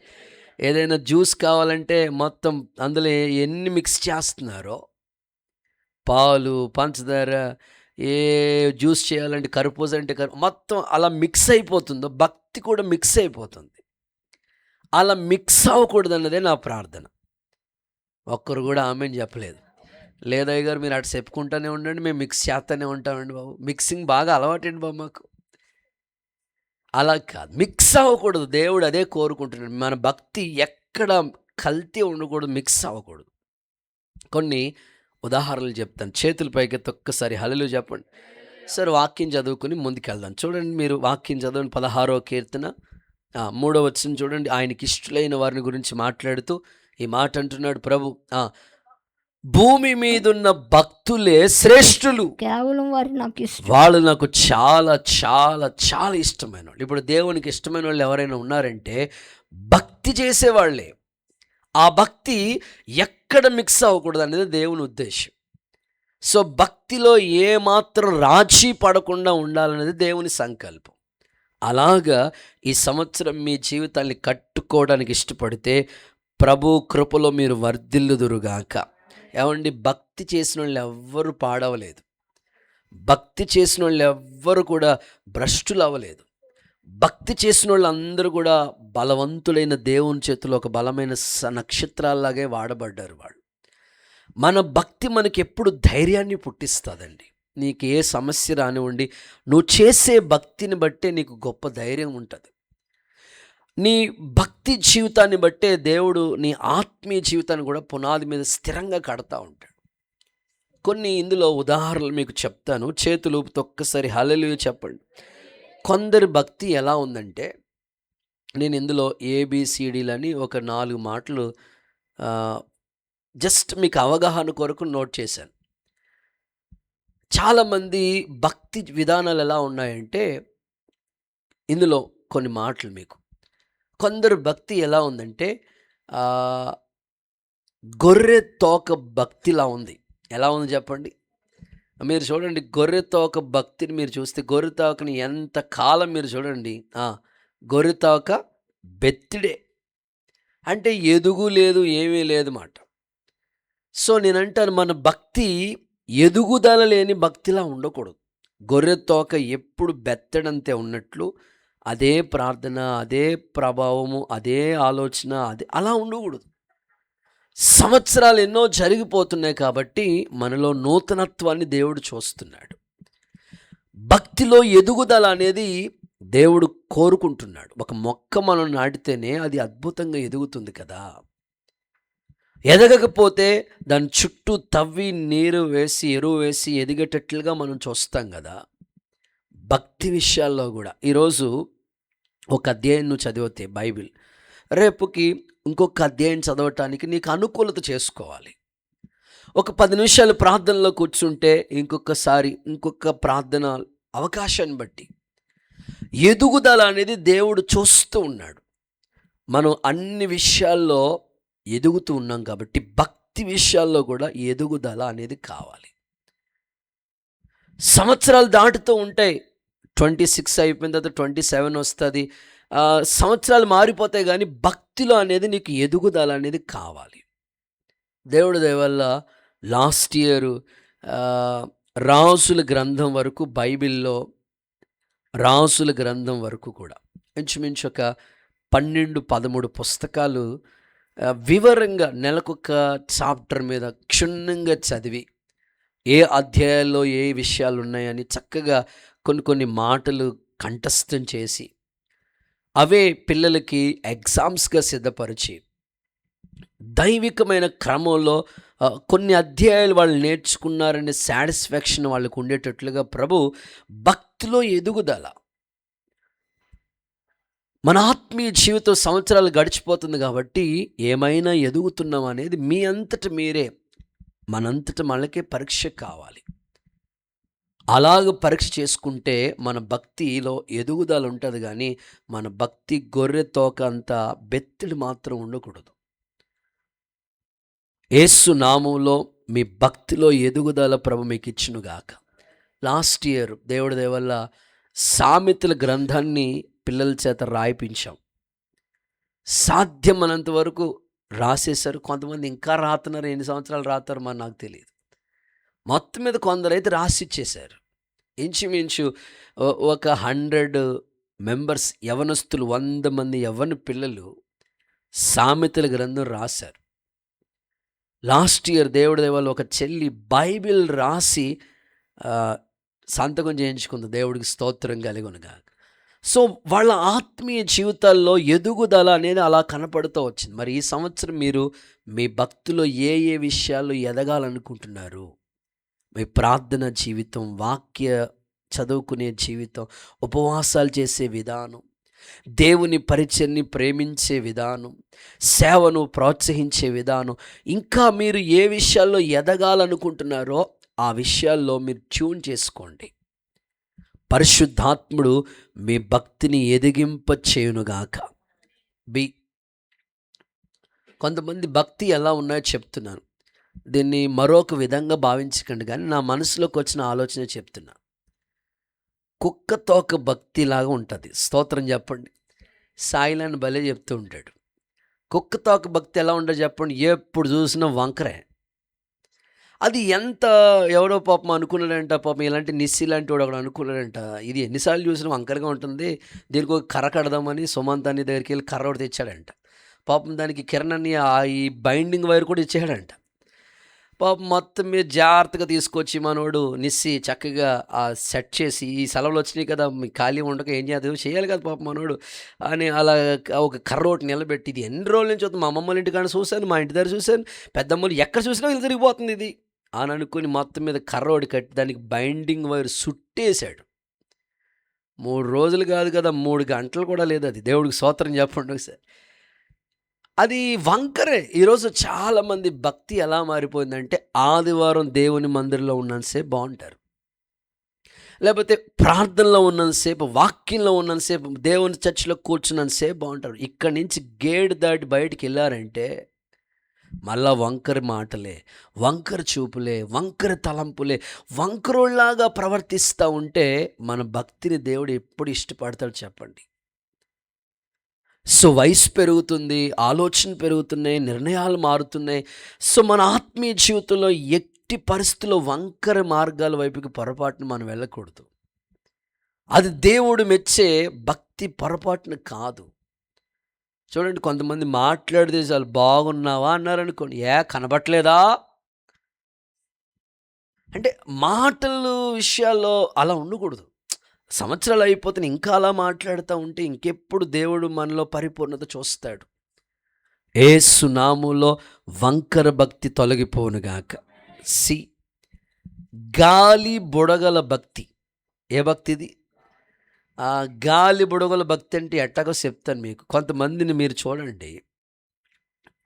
ఏదైనా జ్యూస్ కావాలంటే మొత్తం అందులో ఎన్ని మిక్స్ చేస్తున్నారో, పాలు, పంచదార, ఏ జ్యూస్ చేయాలంటే కర్పూజ అంటే మొత్తం అలా మిక్స్ అయిపోతుందో భక్తి కూడా మిక్స్ అయిపోతుంది. అలా మిక్స్ అవ్వకూడదు అన్నదే నా ప్రార్థన. ఒక్కరు కూడా ఆమేన్ చెప్పలేదు. లేదయ్య గారు మీరు అటు చెప్పుకుంటూనే ఉండండి, మేము మిక్స్ చేస్తూనే ఉంటామండి బాబు. మిక్సింగ్ బాగా అలవాటండి బాబు మాకు. అలా కాదు, మిక్స్ అవ్వకూడదు. దేవుడు అదే కోరుకుంటున్నాడు. మన భక్తి ఎక్కడ కల్తీ ఉండకూడదు, మిక్స్ అవ్వకూడదు. కొన్ని ఉదాహరణలు చెప్తాను. చేతుల పైకెత్తి ఒక్కసారి హల్లెలూయా చెప్పండి. సరే, వాక్యం చదువుకుని ముందుకెళ్దాం. చూడండి, మీరు వాక్యం చదవండి. 16వ కీర్తన 3వ వచనం చూడండి. ఆయనకి ఇష్టలైన వారిని గురించి మాట్లాడుతూ ఈ మాట అంటున్నాడు ప్రభు. భూమి మీదున్న భక్తులే శ్రేష్ఠులు, కేవలం వారు నాకు ఇష్టం. వాళ్ళు నాకు చాలా చాలా చాలా ఇష్టమైన వాళ్ళు. ఇప్పుడు దేవునికి ఇష్టమైన వాళ్ళు ఎవరైనా ఉన్నారంటే భక్తి చేసేవాళ్ళే. ఆ భక్తి ఎక్కడ మిక్స్ అవ్వకూడదు అనేది దేవుని ఉద్దేశం. సో భక్తిలో ఏమాత్రం రాజీ పడకుండా ఉండాలనేది దేవుని సంకల్పం. అలాగా ఈ సంవత్సరం మీ జీవితాన్ని కట్టుకోవడానికి ఇష్టపడితే ప్రభు కృపలో మీరు వర్ధిల్లుదురుగాక. ఏమండి, భక్తి చేసిన వాళ్ళు ఎవ్వరు పాడవలేదు, భక్తి చేసిన వాళ్ళు ఎవ్వరు కూడా భ్రష్టులు అవ్వలేదు. భక్తి చేసిన వాళ్ళు అందరూ కూడా బలవంతులైన దేవుని చేతిలో ఒక బలమైన నక్షత్రాల్లాగే వాడబడ్డారు వాళ్ళు. మన భక్తి మనకి ఎప్పుడు ధైర్యాన్ని పుట్టిస్తుందండి. నీకు ఏ సమస్య రానివ్వండి, నువ్వు చేసే భక్తిని బట్టే నీకు గొప్ప ధైర్యం ఉంటుంది. నీ భక్తి జీవితాన్ని బట్టే దేవుడు నీ ఆత్మీయ జీవితాన్ని కూడా పునాది మీద స్థిరంగా కడతా ఉంటాడు. కొన్ని ఇందులో ఉదాహరణలు మీకు చెప్తాను. చేతులు ఊపుతూ ఒక్కసారి హల్లెలూయా చెప్పండి. కొందరి భక్తి ఎలా ఉందంటే, నేను ఇందులో ABCDలని ఒక 4 మాటలు జస్ట్ మీకు అవగాహన కొరకు నోట్ చేశాను. చాలామంది భక్తి విధానాలు ఎలా ఉన్నాయంటే, ఇందులో కొన్ని మాటలు మీకు. కొందరు భక్తి ఎలా ఉందంటే గొర్రె తోక భక్తిలా ఉంది. ఎలా ఉంది చెప్పండి? మీరు చూడండి, గొర్రె తోక భక్తిని మీరు చూస్తే, గొర్రె తోకని ఎంత కాలం మీరు చూడండి, గొర్రె తోక బెత్తిడే, అంటే ఎదుగు లేదు, ఏమీ లేదు మాట. సో నేనంటాను, మన భక్తి ఎదుగుదల లేని భక్తిలా ఉండకూడదు. గొర్రె తోక ఎప్పుడు బెత్తడంతే ఉన్నట్లు అదే ప్రార్థన, అదే ప్రభావము, అదే ఆలోచన, అదే అలా ఉండకూడదు. సంవత్సరాలు ఎన్నో జరిగిపోతున్నాయి కాబట్టి మనలో నూతనత్వాన్ని దేవుడు చూస్తున్నాడు. భక్తిలో ఎదుగుదల అనేది దేవుడు కోరుకుంటున్నాడు. ఒక మొక్క మనం నాటితేనే అది అద్భుతంగా ఎదుగుతుంది కదా. ఎదగకపోతే దాని చుట్టూ తవ్వి నీరు వేసి ఎరువు వేసి ఎదిగేటట్లుగా మనం చూస్తాం కదా. భక్తి విషయాల్లో కూడా ఈరోజు ఒక అధ్యాయం నువ్వు చదివితే బైబిల్, రేపుకి ఇంకొక అధ్యాయం చదవటానికి నీకు అనుకూలత చేసుకోవాలి. ఒక 10 నిమిషాలు ప్రార్థనలో కూర్చుంటే ఇంకొకసారి ఇంకొక ప్రార్థన అవకాశాన్ని బట్టి ఎదుగుదల అనేది దేవుడు చూస్తూ ఉన్నాడు. మనం అన్ని విషయాల్లో ఎదుగుతూ ఉన్నాం కాబట్టి భక్తి విషయాల్లో కూడా ఎదుగుదల అనేది కావాలి. సంవత్సరాలు దాటుతూ ఉంటాయి. 26 అయిపోయిన తర్వాత 27 వస్తుంది. సంవత్సరాలు మారిపోతాయి, కానీ భక్తిలో అనేది నీకు ఎదుగుదల అనేది కావాలి. దేవుడి దయ వల్ల లాస్ట్ ఇయర్ రాసుల గ్రంథం వరకు, బైబిల్లో రాసుల గ్రంథం వరకు కూడా ఇంచుమించు ఒక 12-13 పుస్తకాలు వివరంగా నెలకొక చాప్టర్ మీద క్షుణ్ణంగా చదివి ఏ అధ్యాయాల్లో ఏ విషయాలు ఉన్నాయని చక్కగా కొన్ని కొన్ని మాటలు కంఠస్థం చేసి అవే పిల్లలకి ఎగ్జామ్స్గా సిద్ధపరిచి దైవికమైన క్రమంలో కొన్ని అధ్యాయాలు వాళ్ళు నేర్చుకున్నారనే సాటిస్ఫాక్షన్ వాళ్ళకు ఉండేటట్లుగా ప్రభు భక్తిలో ఎదుగుదల. మన ఆత్మీయ జీవితం సంవత్సరాలు గడిచిపోతుంది కాబట్టి ఏమైనా ఎదుగుతున్నాం అనేది మీ అంతట మీరే మనంతట మనకే పరీక్ష కావాలి. అలాగ పరీక్ష చేసుకుంటే మన భక్తిలో ఎదుగుదల ఉంటుంది, కానీ మన భక్తి గొర్రె తోక అంత బెత్తిడి మాత్రం ఉండకూడదు. యేసు నామంలో మీ భక్తిలో ఎదుగుదల ప్రభు మీకు ఇచ్చునుగాక. లాస్ట్ ఇయర్ దేవుడి దయ వల్ల సామెతల గ్రంథాన్ని పిల్లల చేత రాయిపించాం. సాధ్యమైనంత వరకు రాసేశారు. కొంతమంది ఇంకా రాస్తున్నారు, ఎన్ని సంవత్సరాలు రాస్తారో మరి నాకు తెలియదు. మొత్తం మీద కొందరైతే రాసిచ్చేశారు. ఇంచుమించు ఒక 100 మెంబర్స్ యవనస్తులు, 100 మంది యవ్వన పిల్లలు సామెతల గ్రంథం రాశారు. లాస్ట్ ఇయర్ దేవుడి దయ వల్ల ఒక చెల్లి బైబిల్ రాసి సంతకం చేయించుకుంది. దేవుడికి స్తోత్రం కలుగునుగాక. సో వాళ్ళ ఆత్మీయ జీవితాల్లో ఎదుగుదల అనేది అలా కనపడుతూ వచ్చింది. మరి ఈ సంవత్సరం మీరు మీ భక్తిలో ఏ ఏ విషయాల్లో ఎదగాలనుకుంటున్నారు? మీ ప్రార్థన జీవితం, వాక్య చదువుకునే జీవితం, ఉపవాసాలు చేసే విధానం, దేవుని పరిచయాన్ని ప్రేమించే విధానం, సేవను ప్రోత్సహించే విధానం, ఇంకా మీరు ఏ విషయాల్లో ఎదగాలనుకుంటున్నారో ఆ విషయాల్లో మీరు ట్యూన్ చేసుకోండి. పరిశుద్ధాత్ముడు మీ భక్తిని ఎదిగింప చేయునుగాక. కొంతమంది భక్తి ఎలా ఉన్నాయో చెప్తున్నాను. దీన్ని మరొక విధంగా భావించకండి, కానీ నా మనసులోకి వచ్చిన ఆలోచన చెప్తున్నా. కుక్క తోక భక్తిలాగా ఉంటుంది. స్తోత్రం చెప్పండి. సాయిలాన్ని భలే చెప్తూ ఉంటాడు. కుక్క తోక భక్తి ఎలా ఉండదు చెప్పండి? ఎప్పుడు చూసినా వంకరే. అది ఎంత ఎవడో పాపం అనుకున్నాడంట, పాపం ఇలాంటి నిస్సి లాంటి వాడు ఒకడు అనుకున్నాడంట, ఇది ఎన్నిసార్లు చూసినా వంకరగా ఉంటుంది, దీనికి ఒక కర్ర కడదామని సుమంత్ అన్ని దగ్గరికి వెళ్ళి కర్ర ఒకటి తెచ్చాడంట. పాపం దానికి కిరణ్ అన్ని ఈ బైండింగ్ వైర్ కూడా ఇచ్చాడంట. పాపం మొత్తం మీద జాగ్రత్తగా తీసుకొచ్చి మనోడు నిస్సి చక్కగా సెట్ చేసి, ఈ సెలవులు వచ్చినాయి కదా మీ ఖాళీ ఉండక ఏం చేయాలి, చేయాలి కదా పాపం మనోడు అని అలా ఒక కర్ర ఒకటి నిలబెట్టి, ఇది ఎన్ని రోజుల నుంచి వస్తుంది, మా అమ్మమ్మల ఇంటికాడ చూశాను, మా ఇంటి దగ్గర చూశాను, పెద్దమ్మలు ఎక్కడ చూసినా ఇది తిరిగిపోతుంది ఇది అని అనుకుని మొత్తం మీద కర్ర ఒకటి కట్టి దానికి బైండింగ్ వైర్ సుట్టేశాడు. 3 రోజులు కాదు కదా, 3 గంటలు కూడా లేదు. అది దేవుడికి స్తోత్రం చెప్పండి ఒకసారి. అది వంకరే. ఈరోజు చాలామంది భక్తి ఎలా మారిపోయిందంటే, ఆదివారం దేవుని మందిరంలో ఉన్నంతసేపు బాగుంటారు, లేకపోతే ప్రార్థనలో ఉన్నంతసేపు, వాక్యంలో ఉన్నంతసేపు, దేవుని చర్చిలో కూర్చున్నంతసేపు బాగుంటారు. ఇక్కడి నుంచి గేటు దాటి బయటికి వెళ్ళారంటే మళ్ళా వంకర మాటలే, వంకర చూపులే, వంకర తలంపులే, వంకరోళ్ళలాగా ప్రవర్తిస్తూ ఉంటే మన భక్తిని దేవుడు ఎప్పుడు ఇష్టపడతాడు చెప్పండి? సో వయసు పెరుగుతుంది, ఆలోచన పెరుగుతున్నాయి, నిర్ణయాలు మారుతున్నాయి. సో మన ఆత్మీయ జీవితంలో ఎట్టి పరిస్థితుల్లో వంకర మార్గాల వైపుకి పొరపాటును మనం వెళ్ళకూడదు. అది దేవుడు మెచ్చే భక్తి పొరపాటును కాదు. చూడండి, కొంతమంది మాట్లాడితే చాలు బాగున్నావా అన్నారనుకోండి, కనబట్లేదా అంటే మాటలు విషయాల్లో అలా ఉండకూడదు. సంవత్సరాలు అయిపోతే ఇంకా అలా మాట్లాడుతూ ఉంటే ఇంకెప్పుడు దేవుడు మనలో పరిపూర్ణత చూస్తాడు? యేసు నామములో వంకర భక్తి తొలగిపోనుగాక. గాలి బుడగల భక్తి. ఏ భక్తి ఇది? గాలి బుడగల భక్తి అంటే ఎట్టాగో చెప్తాను మీకు. కొంతమందిని మీరు చూడండి,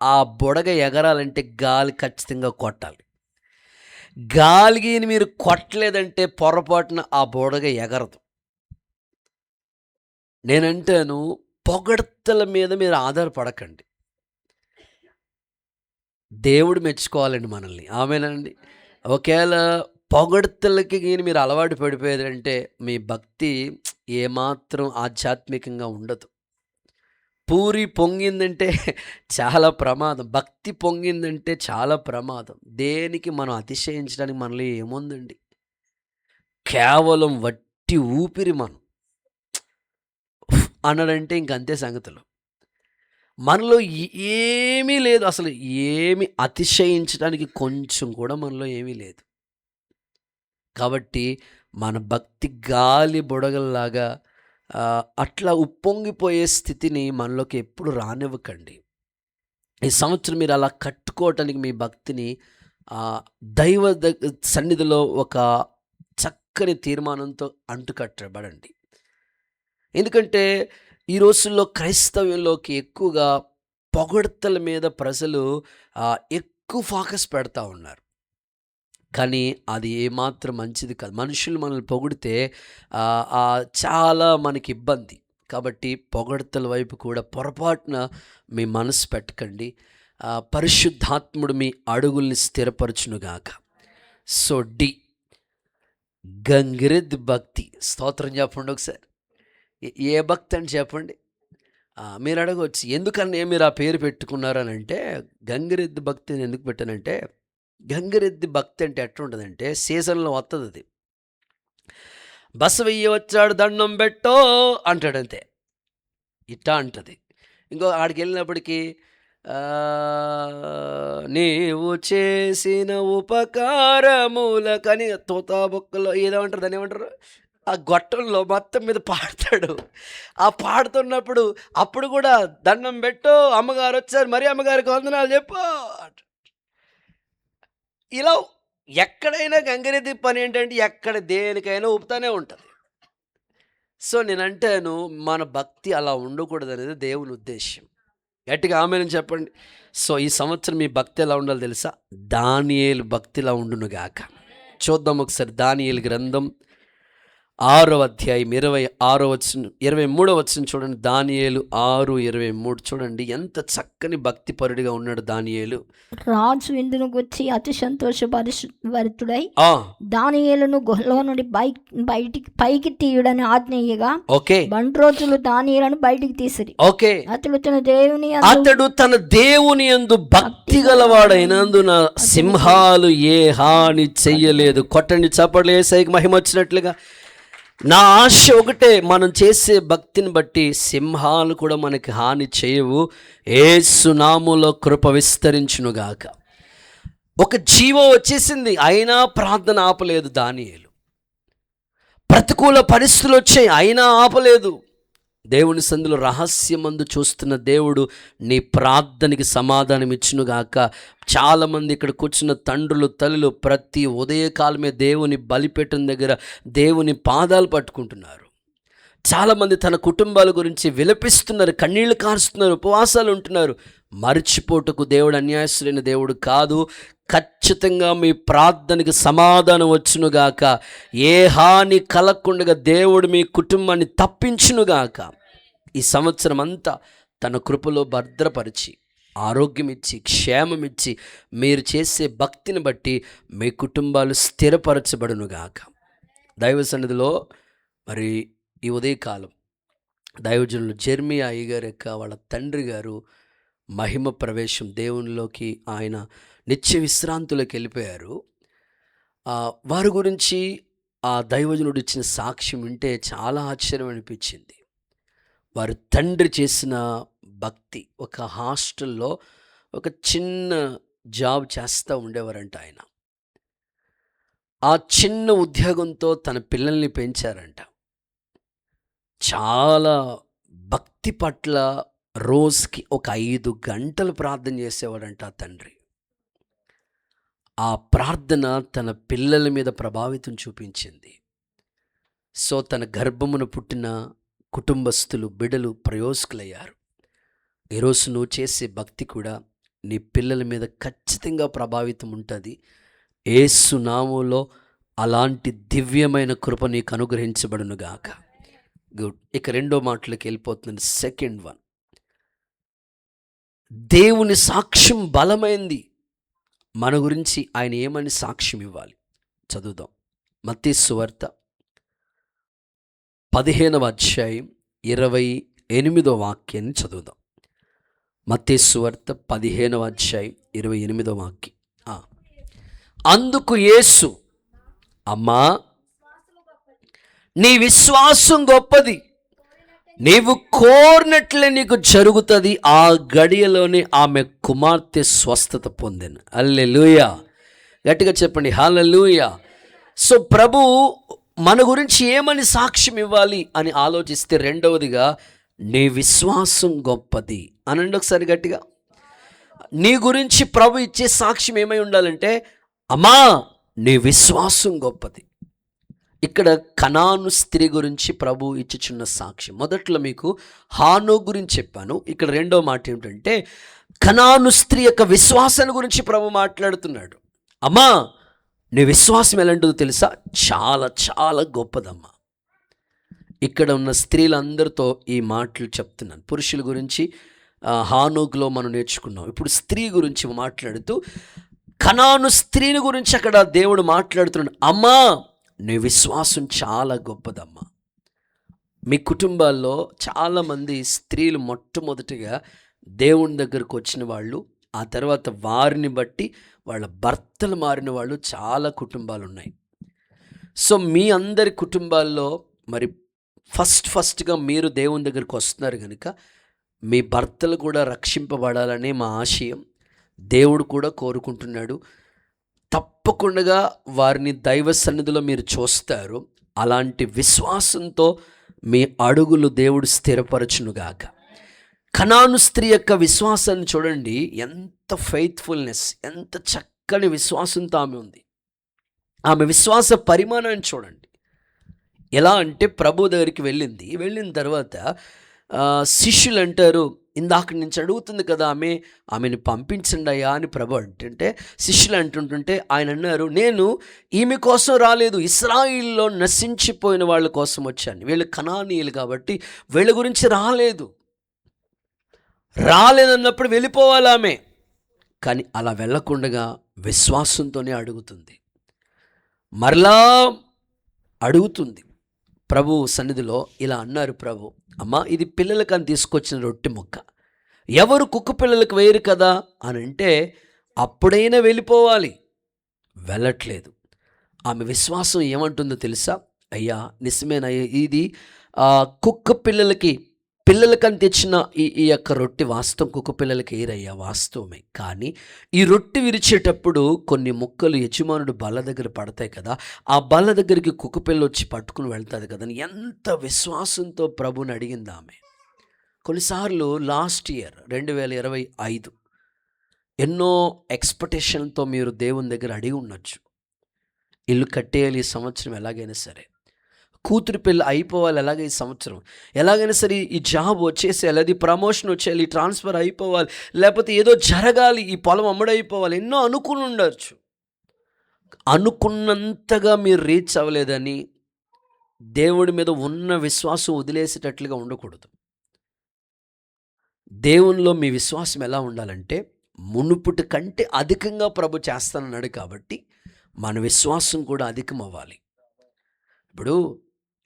ఆ బుడగ ఎగరాలంటే గాలి ఖచ్చితంగా కొట్టాలి. గాలికి మీరు కొట్టలేదంటే పొరపాటున ఆ బుడగ ఎగరదు. నేనంటాను, పొగడ్తల మీద మీరు ఆధారపడకండి. దేవుడు మెచ్చుకోవాలండి మనల్ని. ఆమేనండి. ఒకవేళ పొగడ్తలకి మీరు అలవాటు పడిపోయారంటే మీ భక్తి ఏమాత్రం ఆధ్యాత్మికంగా ఉండదు. పూరి పొంగిందంటే చాలా ప్రమాదం. భక్తి పొంగిందంటే చాలా ప్రమాదం. దేనికి మనం అతిశయించడానికి మనలో ఏముందండి? కేవలం వట్టి ఊపిరి మనం అన్నాడంటే ఇంకంతే సంగతులు. మనలో ఏమీ లేదు, అసలు ఏమి అతిశయించడానికి కొంచెం కూడా మనలో ఏమీ లేదు. కాబట్టి మన భక్తి గాలి బుడగల్లాగా అట్లా ఉప్పొంగిపోయే స్థితిని మనలోకి ఎప్పుడు రానివ్వకండి. ఈ సంవత్సరం మీరు అలా కట్టుకోవటానికి మీ భక్తిని దైవ సన్నిధిలో ఒక చక్కని తీర్మానంతో అంటుకట్టబడండి. ఎందుకంటే ఈ రోజుల్లో క్రైస్తవ్యంలోకి ఎక్కువగా పొగడ్తల మీద ప్రజలు ఎక్కువ ఫోకస్ పెడతా ఉన్నారు. కానీ అది ఏమాత్రం మంచిది కాదు. మనుషులు మనల్ని పొగిడితే చాలా మనకి ఇబ్బంది. కాబట్టి పొగడ్తల వైపు కూడా పొరపాటున మీ మనసు పెట్టకండి. పరిశుద్ధాత్ముడు మీ అడుగుల్ని స్థిరపరచునుగాక. సో గంగిరెద్దు భక్తి. స్తోత్రం చెప్పండి ఒకసారి. ఏ భక్తి అని చెప్పండి. మీరు అడగవచ్చు, ఎందుకన్నా మీరు ఆ పేరు పెట్టుకున్నారు అని అంటే, గంగిరెద్దు భక్తి అని ఎందుకు పెట్టానంటే, గంగిరెద్దు భక్తి అంటే ఎట్లుంటుందంటే సీజన్లో వస్తుంది. అది బసవయ్య వచ్చాడు దండం పెట్టో అంటాడంతే, ఇట్టా అంటది. ఇంకో ఆడికి వెళ్ళినప్పటికీ నీవు చేసిన ఉపకారములకని తోతా బొక్కలో ఏదేమంటారు, దాన్ని ఏమంటారు, ఆ గొట్టంలో మొత్తం మీద పాడతాడు. ఆ పాడుతున్నప్పుడు అప్పుడు కూడా దండం పెట్టు, అమ్మగారు వచ్చారు, మరి అమ్మగారికి వందనాలు చెప్పు. ఇలా ఎక్కడైనా గంగిరెద్దు పని ఏంటంటే ఎక్కడ దేనికైనా ఊపుతానే ఉంటుంది. సో నేనంటాను, మన భక్తి అలా ఉండకూడదు అనేది దేవుని ఉద్దేశం. గట్టిగా ఆమేన్ చెప్పండి. సో ఈ సంవత్సరం మీ భక్తి ఎలా ఉండాలో తెలుసా? దానియేలు భక్తిలా ఉండునుగాక. చూద్దాం ఒకసారి దానియేలు గ్రంథం 6వ అధ్యాయం 23వ వచనం చూడండి. దానియేలు 6:23 చూడండి. ఎంత చక్కని భక్తి పరుడిగా ఉన్నాడు దానియేలు. రాజు ఇందును గురించి అతి సంతోషభరితుడై దానియేలును గుహలో నుండి పైకి తీయుడని ఆజ్ఞయ్యగా, ఓకే, బంట్రోతులు దానియేలును బయటికి తీసిరి. ఓకే, అతడు తన దేవుని యందు భక్తి గలవాడైనందున సింహాలు ఏ హాని చెయ్యలేదు. కొట్టండి చప్పట్లు, యేసయ్యకి మహిమ వచ్చినట్లుగా. నా ఆశ ఒకటే, మనం చేసే భక్తిని బట్టి సింహాలు కూడా మనకి హాని చేయవు. యేసు నామములో కృప విస్తరించునుగాక. ఒక జీవం వచ్చేసింది, అయినా ప్రార్థన ఆపలేదు దానియేలు. ప్రతికూల పరిస్థితులు వచ్చాయి, అయినా ఆపలేదు. దేవుని సందులో రహస్యమందు చూస్తున్న దేవుడు నీ ప్రార్థనకి సమాధానం ఇచ్చునుగాక. చాలామంది ఇక్కడ కూర్చున్న తండ్రులు, తల్లులు ప్రతి ఉదయకాలమే దేవుని బలిపీఠం దగ్గర దేవుని పాదాలు పట్టుకుంటున్నారు. చాలామంది తన కుటుంబాల గురించి విలపిస్తున్నారు, కన్నీళ్లు కారుస్తున్నారు, ఉపవాసాలు ఉంటున్నారు. మర్చిపోటుకు దేవుడు అన్యాయస్తులైన దేవుడు కాదు. ఖచ్చితంగా మీ ప్రార్థనకి సమాధానం వచ్చునుగాక. ఏ హాని కలగకుండా దేవుడు మీ కుటుంబాన్ని తప్పించునుగాక. ఈ సంవత్సరం అంతా తన కృపలో భద్రపరిచి, ఆరోగ్యం ఇచ్చి, క్షేమం ఇచ్చి, మీరు చేసే భక్తిని బట్టి మీ కుటుంబాలు స్థిరపరచబడునుగాక. దైవ సన్నిధిలో మరి ఈ ఉదయకాలం దైవజనులు జెర్మియా అయ్యగారు యొక్క వాళ్ళ తండ్రి గారు మహిమ ప్రవేశం, దేవునిలోకి ఆయన నిత్య విశ్రాంతిలోకి వెళ్ళిపోయారు. వారి గురించి ఆ దైవజనుడు ఇచ్చిన సాక్ష్యం వింటే చాలా ఆశ్చర్యం అనిపించింది. వారి తండ్రి చేసిన భక్తి, ఒక హాస్టల్లో ఒక చిన్న జాబ్ చేస్తూ ఉండేవారంట ఆయన. ఆ చిన్న ఉద్యోగంతో తన పిల్లల్ని పెంచారంట. చాలా భక్తి పట్ల రోజుకి ఒక 5 గంటలు ప్రార్థన చేసేవాడంట ఆ తండ్రి. ఆ ప్రార్థన తన పిల్లల మీద ప్రభావితం చూపించింది. సో తన గర్భమున పుట్టిన కుటుంబస్తులు, బిడ్డలు ప్రయోజకులయ్యారు. ఈరోజు నువ్వు చేసే భక్తి కూడా నీ పిల్లల మీద ఖచ్చితంగా ప్రభావితం ఉంటుంది. యేసు నామములో అలాంటి దివ్యమైన కృప నీకు అనుగ్రహించబడునుగాక. గుడ్. ఇక రెండో మాటలోకి వెళ్ళిపోతున్నాను. సెకండ్ వన్, దేవుని సాక్ష్యం బలమైంది. మన గురించి ఆయన ఏమని సాక్ష్యం ఇవ్వాలి? చదువుదాం. మత్తయి సువార్త 15వ అధ్యాయం 28వ వాక్యాన్ని చదువుదాం. మత్తయి సువార్త 15వ అధ్యాయం 28వ వాక్యం. అందుకు యేసు, అమ్మా నీ విశ్వాసం గొప్పది, నీవు కోరినట్లే నీకు జరుగుతుంది. ఆ గడియలోనే ఆమె కుమార్తె స్వస్థత పొందెను. హల్లెలూయా, గట్టిగా చెప్పండి హల్లెలూయా. సో ప్రభు మన గురించి ఏమని సాక్ష్యం ఇవ్వాలి అని ఆలోచిస్తే, రెండవదిగా నీ విశ్వాసం గొప్పది అనండి ఒకసారి గట్టిగా. నీ గురించి ప్రభు ఇచ్చే సాక్ష్యం ఏమై ఉండాలంటే, అమ్మా నీ విశ్వాసం గొప్పది. ఇక్కడ కనాను స్త్రీ గురించి ప్రభు ఇచ్చుచున్న సాక్ష్యం. మొదట్లో మీకు హానో గురించి చెప్పాను. ఇక్కడ రెండో మాట ఏమిటంటే, కనాను స్త్రీ యొక్క విశ్వాసాన్ని గురించి ప్రభు మాట్లాడుతున్నాడు. అమ్మా నీ విశ్వాసం ఎలాంటిదో తెలుసా? చాలా చాలా గొప్పదమ్మా. ఇక్కడ ఉన్న స్త్రీలందరితో ఈ మాటలు చెప్తున్నాను. పురుషుల గురించి హానోకులో మనం నేర్చుకున్నాం. ఇప్పుడు స్త్రీ గురించి మాట్లాడుతూ కనాను స్త్రీని గురించి అక్కడ దేవుడు మాట్లాడుతున్నాడు. అమ్మా నీ విశ్వాసం చాలా గొప్పదమ్మా. మీ కుటుంబాల్లో చాలామంది స్త్రీలు మొట్టమొదటిగా దేవుని దగ్గరకు వచ్చిన వాళ్ళు, ఆ తర్వాత వారిని బట్టి వాళ్ళ భర్తలు మారిన వాళ్ళు చాలా కుటుంబాలు ఉన్నాయి. సో మీ అందరి కుటుంబాల్లో మరి ఫస్ట్గా మీరు దేవుని దగ్గరికి వస్తున్నారు కనుక మీ భర్తలు కూడా రక్షింపబడాలనే మా ఆశయం. దేవుడు కూడా కోరుకుంటున్నాడు. తప్పకుండా వారిని దైవ సన్నిధిలో మీరు చూస్తారు. అలాంటి విశ్వాసంతో మీ అడుగులు దేవుడు స్థిరపరచునుగాక. కనాను స్త్రీ యొక్క విశ్వాసాన్ని చూడండి, ఎంత ఫెయిత్ఫుల్నెస్, ఎంత చక్కని విశ్వాసంతో ఆమె ఉంది. ఆమె విశ్వాస పరిమాణాన్ని చూడండి. ఎలా అంటే ప్రభు దగ్గరికి వెళ్ళిన తర్వాత శిష్యులు అంటారు, ఇందాక నుంచి అడుగుతుంది కదా ఆమెను పంపించండి అయ్యా అని ప్రభు అంటుంటే, శిష్యులు అంటుంటుంటే ఆయన అన్నారు, నేను ఈమె కోసం రాలేదు, ఇశ్రాయిల్లో నశించిపోయిన వాళ్ళ కోసం వచ్చాను. వీళ్ళు కనానీయులు కాబట్టి వీళ్ళ గురించి రాలేదన్నప్పుడు వెళ్ళిపోవాలి ఆమె. కానీ అలా వెళ్ళకుండా విశ్వాసంతోనే అడుగుతుంది, మరలా అడుగుతుంది. ప్రభు సన్నిధిలో ఇలా అన్నారు ప్రభు, అమ్మా ఇది పిల్లలకని తీసుకొచ్చిన రొట్టె ముక్క, ఎవరు కుక్క పిల్లలకు వేయరు కదా అని అంటే అప్పుడైనా వెళ్ళిపోవాలి, వెళ్ళట్లేదు. ఆమె విశ్వాసం ఏమంటుందో తెలుసా? అయ్యా నిజమేనయ్యా, ఇది కుక్క పిల్లలకని తెచ్చిన ఈ యొక్క రొట్టె వాస్తవం, కుక్క పిల్లలకి ఏరయ్యా వాస్తవమే. కానీ ఈ రొట్టె విరిచేటప్పుడు కొన్ని ముక్కలు యజమానుడు బల్ల దగ్గర పడతాయి కదా, ఆ బల్ల దగ్గరికి కుక్క పిల్ల వచ్చి పట్టుకుని వెళ్తుంది కదా అని ఎంత విశ్వాసంతో ప్రభుని అడిగింది ఆమె. కొన్నిసార్లు లాస్ట్ ఇయర్ 2025 ఎన్నో ఎక్స్పెక్టేషన్తో మీరు దేవుని దగ్గర అడిగి ఉండొచ్చు. ఇల్లు కట్టేయాలి ఈ సంవత్సరం ఎలాగైనా సరే, కూతురు పెళ్ళి అయిపోవాలి ఎలాగ ఈ సంవత్సరం, ఎలాగైనా సరే ఈ జాబ్ వచ్చేసేయాలి, అది ప్రమోషన్ వచ్చేయాలి, ఈ ట్రాన్స్ఫర్ అయిపోవాలి, లేకపోతే ఏదో జరగాలి, ఈ పొలం అమ్ముడైపోవాలి, ఎన్నో అనుకుని ఉండొచ్చు. అనుకున్నంతగా మీరు రీచ్ అవ్వలేదని దేవుడి మీద ఉన్న విశ్వాసం వదిలేసేటట్లుగా ఉండకూడదు. దేవునిలో మీ విశ్వాసం ఎలా ఉండాలంటే, మునుపుటి కంటే అధికంగా ప్రభు చేస్తానన్నాడు కాబట్టి మన విశ్వాసం కూడా అధికం అవ్వాలి. ఇప్పుడు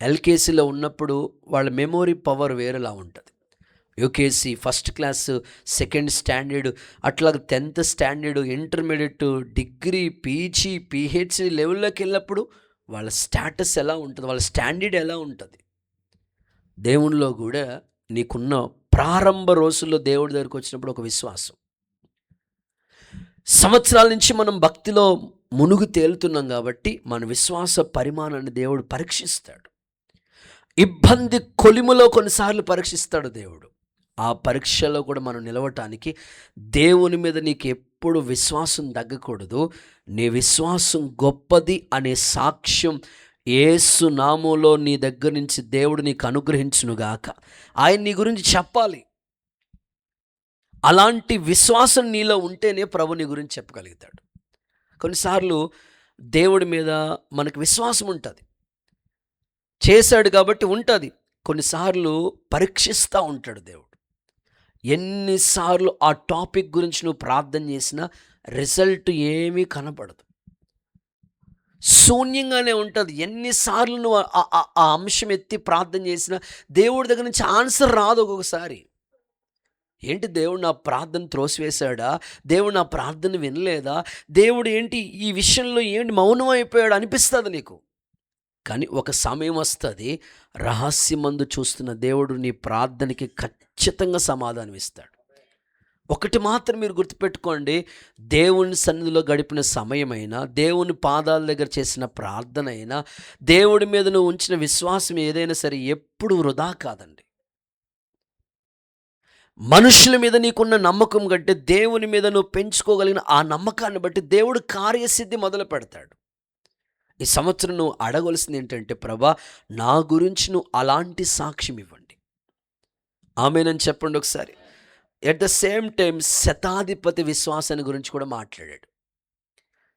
ఎల్కేసీలో ఉన్నప్పుడు వాళ్ళ మెమొరీ పవర్ వేరేలా ఉంటుంది. UKG first class, second standard, అట్లా 10th standard, intermediate, degree, PG, PhD లెవెల్లోకి వెళ్ళినప్పుడు వాళ్ళ స్టేటస్ ఎలా ఉంటుంది, వాళ్ళ స్టాండర్డ్ ఎలా ఉంటుంది. దేవునిలో కూడా నీకున్న ప్రారంభ రోజుల్లో దేవుడి దగ్గరికి వచ్చినప్పుడు ఒక విశ్వాసం, సంవత్సరాల నుంచి మనం భక్తిలో మునుగు తేలుతున్నాం కాబట్టి మన విశ్వాస పరిమాణాన్ని దేవుడు పరీక్షిస్తాడు. ఇబ్బంది కొలిములో కొన్నిసార్లు పరీక్షిస్తాడు దేవుడు. ఆ పరీక్షలో కూడా మనం నిలవటానికి దేవుని మీద నీకు ఎప్పుడు విశ్వాసం తగ్గకూడదు. నీ విశ్వాసం గొప్పది అనే సాక్ష్యం యేసు నామములో నీ దగ్గర నుంచి దేవుడు నీకు అనుగ్రహించునుగాక. ఆయన నీ గురించి చెప్పాలి. అలాంటి విశ్వాసం నీలో ఉంటేనే ప్రభు నీ గురించి చెప్పగలుగుతాడు. కొన్నిసార్లు దేవుడి మీద మనకు విశ్వాసం ఉంటుంది, చేశాడు కాబట్టి ఉంటుంది. కొన్నిసార్లు పరీక్షిస్తూ ఉంటాడు దేవుడు. ఎన్నిసార్లు ఆ టాపిక్ గురించి నువ్వు ప్రార్థన చేసినా రిజల్ట్ ఏమీ కనపడదు, శూన్యంగానే ఉంటుంది. ఎన్నిసార్లు నువ్వు ఆ అంశం ఎత్తి ప్రార్థన చేసినా దేవుడి దగ్గర నుంచి ఆన్సర్ రాదు. ఒక్కొక్కసారి ఏంటి దేవుడు నా ప్రార్థన త్రోసివేశాడా, దేవుడు నా ప్రార్థన వినలేదా, దేవుడు ఏంటి ఈ విషయంలో ఏంటి మౌనం అయిపోయాడు అనిపిస్తుంది నీకు. కానీ ఒక సమయం వస్తుంది, రహస్యమందు చూస్తున్న దేవుడు నీ ప్రార్థనకి ఖచ్చితంగా సమాధానం ఇస్తాడు. ఒకటి మాత్రం మీరు గుర్తుపెట్టుకోండి, దేవుని సన్నిధిలో గడిపిన సమయమైనా, దేవుని పాదాల దగ్గర చేసిన ప్రార్థన అయినా, దేవుడి మీద నువ్వు ఉంచిన విశ్వాసం ఏదైనా సరే ఎప్పుడు వృధా కాదండి. మనుషుల మీద నీకున్న నమ్మకం కంటే దేవుని మీద నువ్వు పెంచుకోగలిగిన ఆ నమ్మకాన్ని బట్టి దేవుడు కార్యసిద్ధి మొదలు పెడతాడు. ఈ సంవత్సరం నువ్వు అడగవలసింది ఏంటంటే, ప్రభా నా గురించి నువ్వు అలాంటి సాక్ష్యం ఇవ్వండి. ఆమేనని చెప్పండి ఒకసారి. ఎట్ ద సేమ్ టైం శతాధిపతి విశ్వాసాన్ని గురించి కూడా మాట్లాడాడు.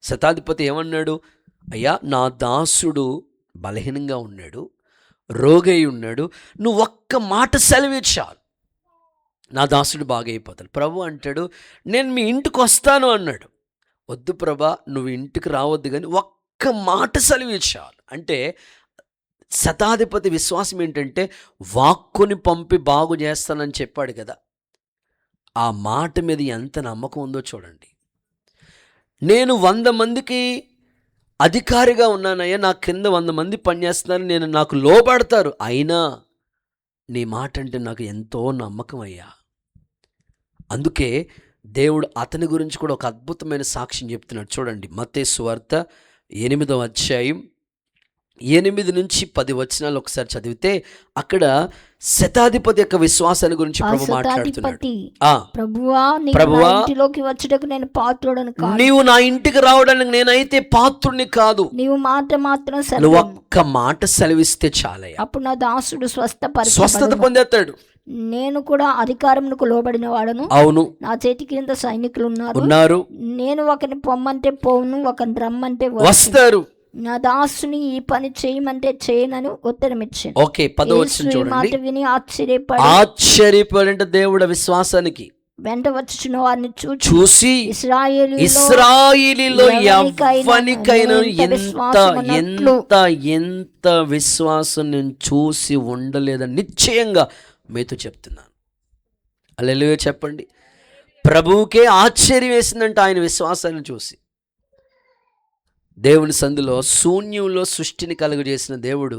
శతాధిపతి ఏమన్నాడు? అయ్యా, నా దాసుడు బలహీనంగా ఉన్నాడు, రోగై ఉన్నాడు, నువ్వు ఒక్క మాట సెలవిచ్చాలి, నా దాసుడు బాగైపోతాడు. ప్రభు అంటాడు, నేను మీ ఇంటికి వస్తాను అన్నాడు. వద్దు ప్రభా, నువ్వు ఇంటికి రావద్దు, కానీ ఒక్క మాట సెలవిచ్చాలి. అంటే శతాధిపతి విశ్వాసం ఏంటంటే, వాక్కుని పంపి బాగు చేస్తానని చెప్పాడు కదా, ఆ మాట మీద ఎంత నమ్మకం ఉందో చూడండి. నేను 100 మందికి అధికారిగా ఉన్నానయ్యా, నా క్రింద 100 మంది పనిచేస్తున్నారు, నాకు లోబడతారు, అయినా నీ మాట అంటే నాకు ఎంతో నమ్మకం అయ్యా. అందుకే దేవుడు అతని గురించి కూడా ఒక అద్భుతమైన సాక్ష్యం చెప్తున్నాడు. చూడండి, మత్తయి సువార్త 8వ అధ్యాయం 8 నుంచి 10 వచనాలు ఒకసారి చదివితే, అక్కడ శతాధిపతి యొక్క విశ్వాసాన్ని గురించి ప్రభు మాట్లాడుతున్నాడు. ప్రభువా, ఇంటిలోకి వచ్చుటకు నేను పాత్రుడను కాదు, నీవు నా ఇంటికి రావడానికి నేనైతే పాత్రుడిని కాదు, నీవు మాట మాత్రం నువ్వు ఒక్క మాట సెలవిస్తే చాలయ్యా, అప్పుడు నా దాసుడు స్వస్థత పొందేస్తాడు. నేను కూడా అధికారమునకు లోబడిన వాడను, అవును, నా చేతి కింద సైనికులు ఉన్నారు, నేను ఒకరిని పొమ్మంటే పోవును, ఒకరిని రమ్మంటే వస్తారు, నా దాసుని ఈ పని చేయమంటే చేయనని ఉత్తరం ఇచ్చాను. ఓకే, 10వ వచనం చూడండి. విని ఆశ్చర్యపడంటే దేవుడి విశ్వాసానికి వెంట వచ్చుచున్న వారిని చూసి ఇశ్రాయేలీలో ఎవ్వనికైనా ఎంత విశ్వాసం నేను చూసి ఉండలేదని నిశ్చయంగా మీతో చెప్తున్నాను. హల్లెలూయా చెప్పండి. ప్రభువుకే ఆశ్చర్యం వేసిందంట ఆయన విశ్వాసాన్ని చూసి. దేవుని సందులో శూన్యంలో సృష్టిని కలుగజేసిన దేవుడు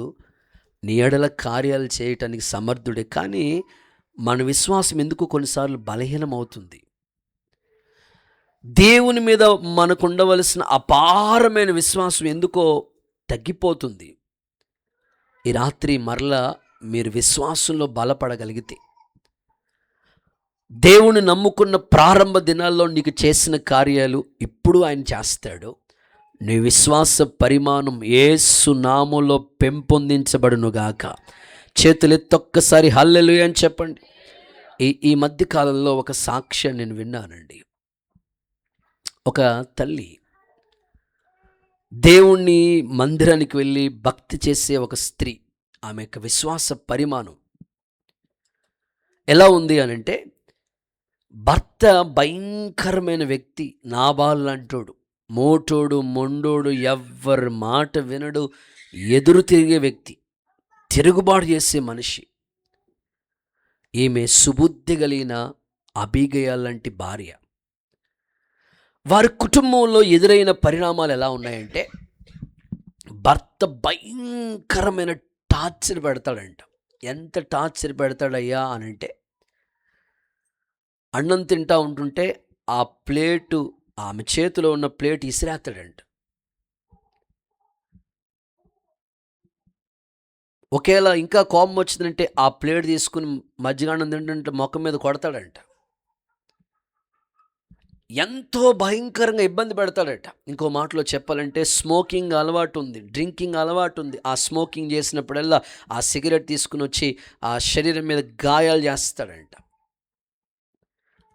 నీ ఎడల కార్యాలు చేయటానికి సమర్థుడే. కానీ మన విశ్వాసం ఎందుకు కొన్నిసార్లు బలహీనమవుతుంది. దేవుని మీద మనకు ఉండవలసిన అపారమైన విశ్వాసం ఎందుకో తగ్గిపోతుంది. ఈ రాత్రి మరలా మీరు విశ్వాసంలో బలపడగలిగితే, దేవుని నమ్ముకున్న ప్రారంభ దినాల్లో నీకు చేసిన కార్యాలు ఇప్పుడు ఆయన చేస్తాడు. నీ విశ్వాస పరిమాణం యేసు నామములో పెంపొందించబడునుగాక. చేతులెత్తొక్కసారి హల్లెలూయా అని చెప్పండి. ఈ మధ్య కాలంలో ఒక సాక్ష్యం నేను విన్నానండి. ఒక తల్లి దేవుణ్ణి మందిరానికి వెళ్ళి భక్తి చేసే ఒక స్త్రీ, ఆమె యొక్క విశ్వాస పరిమాణం ఎలా ఉంది అనంటే, భర్త భయంకరమైన వ్యక్తి, నాబాల్ లాంటోడు, మోటోడు, మొండోడు, ఎవ్వరి మాట వినడు, ఎదురు తిరిగే వ్యక్తి, తిరుగుబాటు చేసే మనిషి. ఈమె సుబుద్ధి కలిగిన అబీగయల్ లాంటి భార్య. వారి కుటుంబంలో ఎదురైన పరిణామాలు ఎలా ఉన్నాయంటే, భర్త భయంకరమైన టార్చర్ పెడతాడంట. ఎంత టార్చర్ పెడతాడయ్యా అనంటే, అన్నం తింటా ఉంటుంటే ఆ ప్లేటు, ఆమె చేతిలో ఉన్న ప్లేట్ ఇసిరేస్తాడంట. ఒకేలా ఇంకా కోపం వచ్చిందంటే ఆ ప్లేట్ తీసుకుని మజ్జిగాన్నం తింటుంటే మొఖం మీద కొడతాడంట. ఎంతో భయంకరంగా ఇబ్బంది పెడతాడట. ఇంకో మాటలో చెప్పాలంటే, స్మోకింగ్ అలవాటు ఉంది, డ్రింకింగ్ అలవాటు ఉంది. ఆ స్మోకింగ్ చేసినప్పుడల్లా ఆ సిగరెట్ తీసుకుని వచ్చి ఆ శరీరం మీద గాయాలు చేస్తాడంట.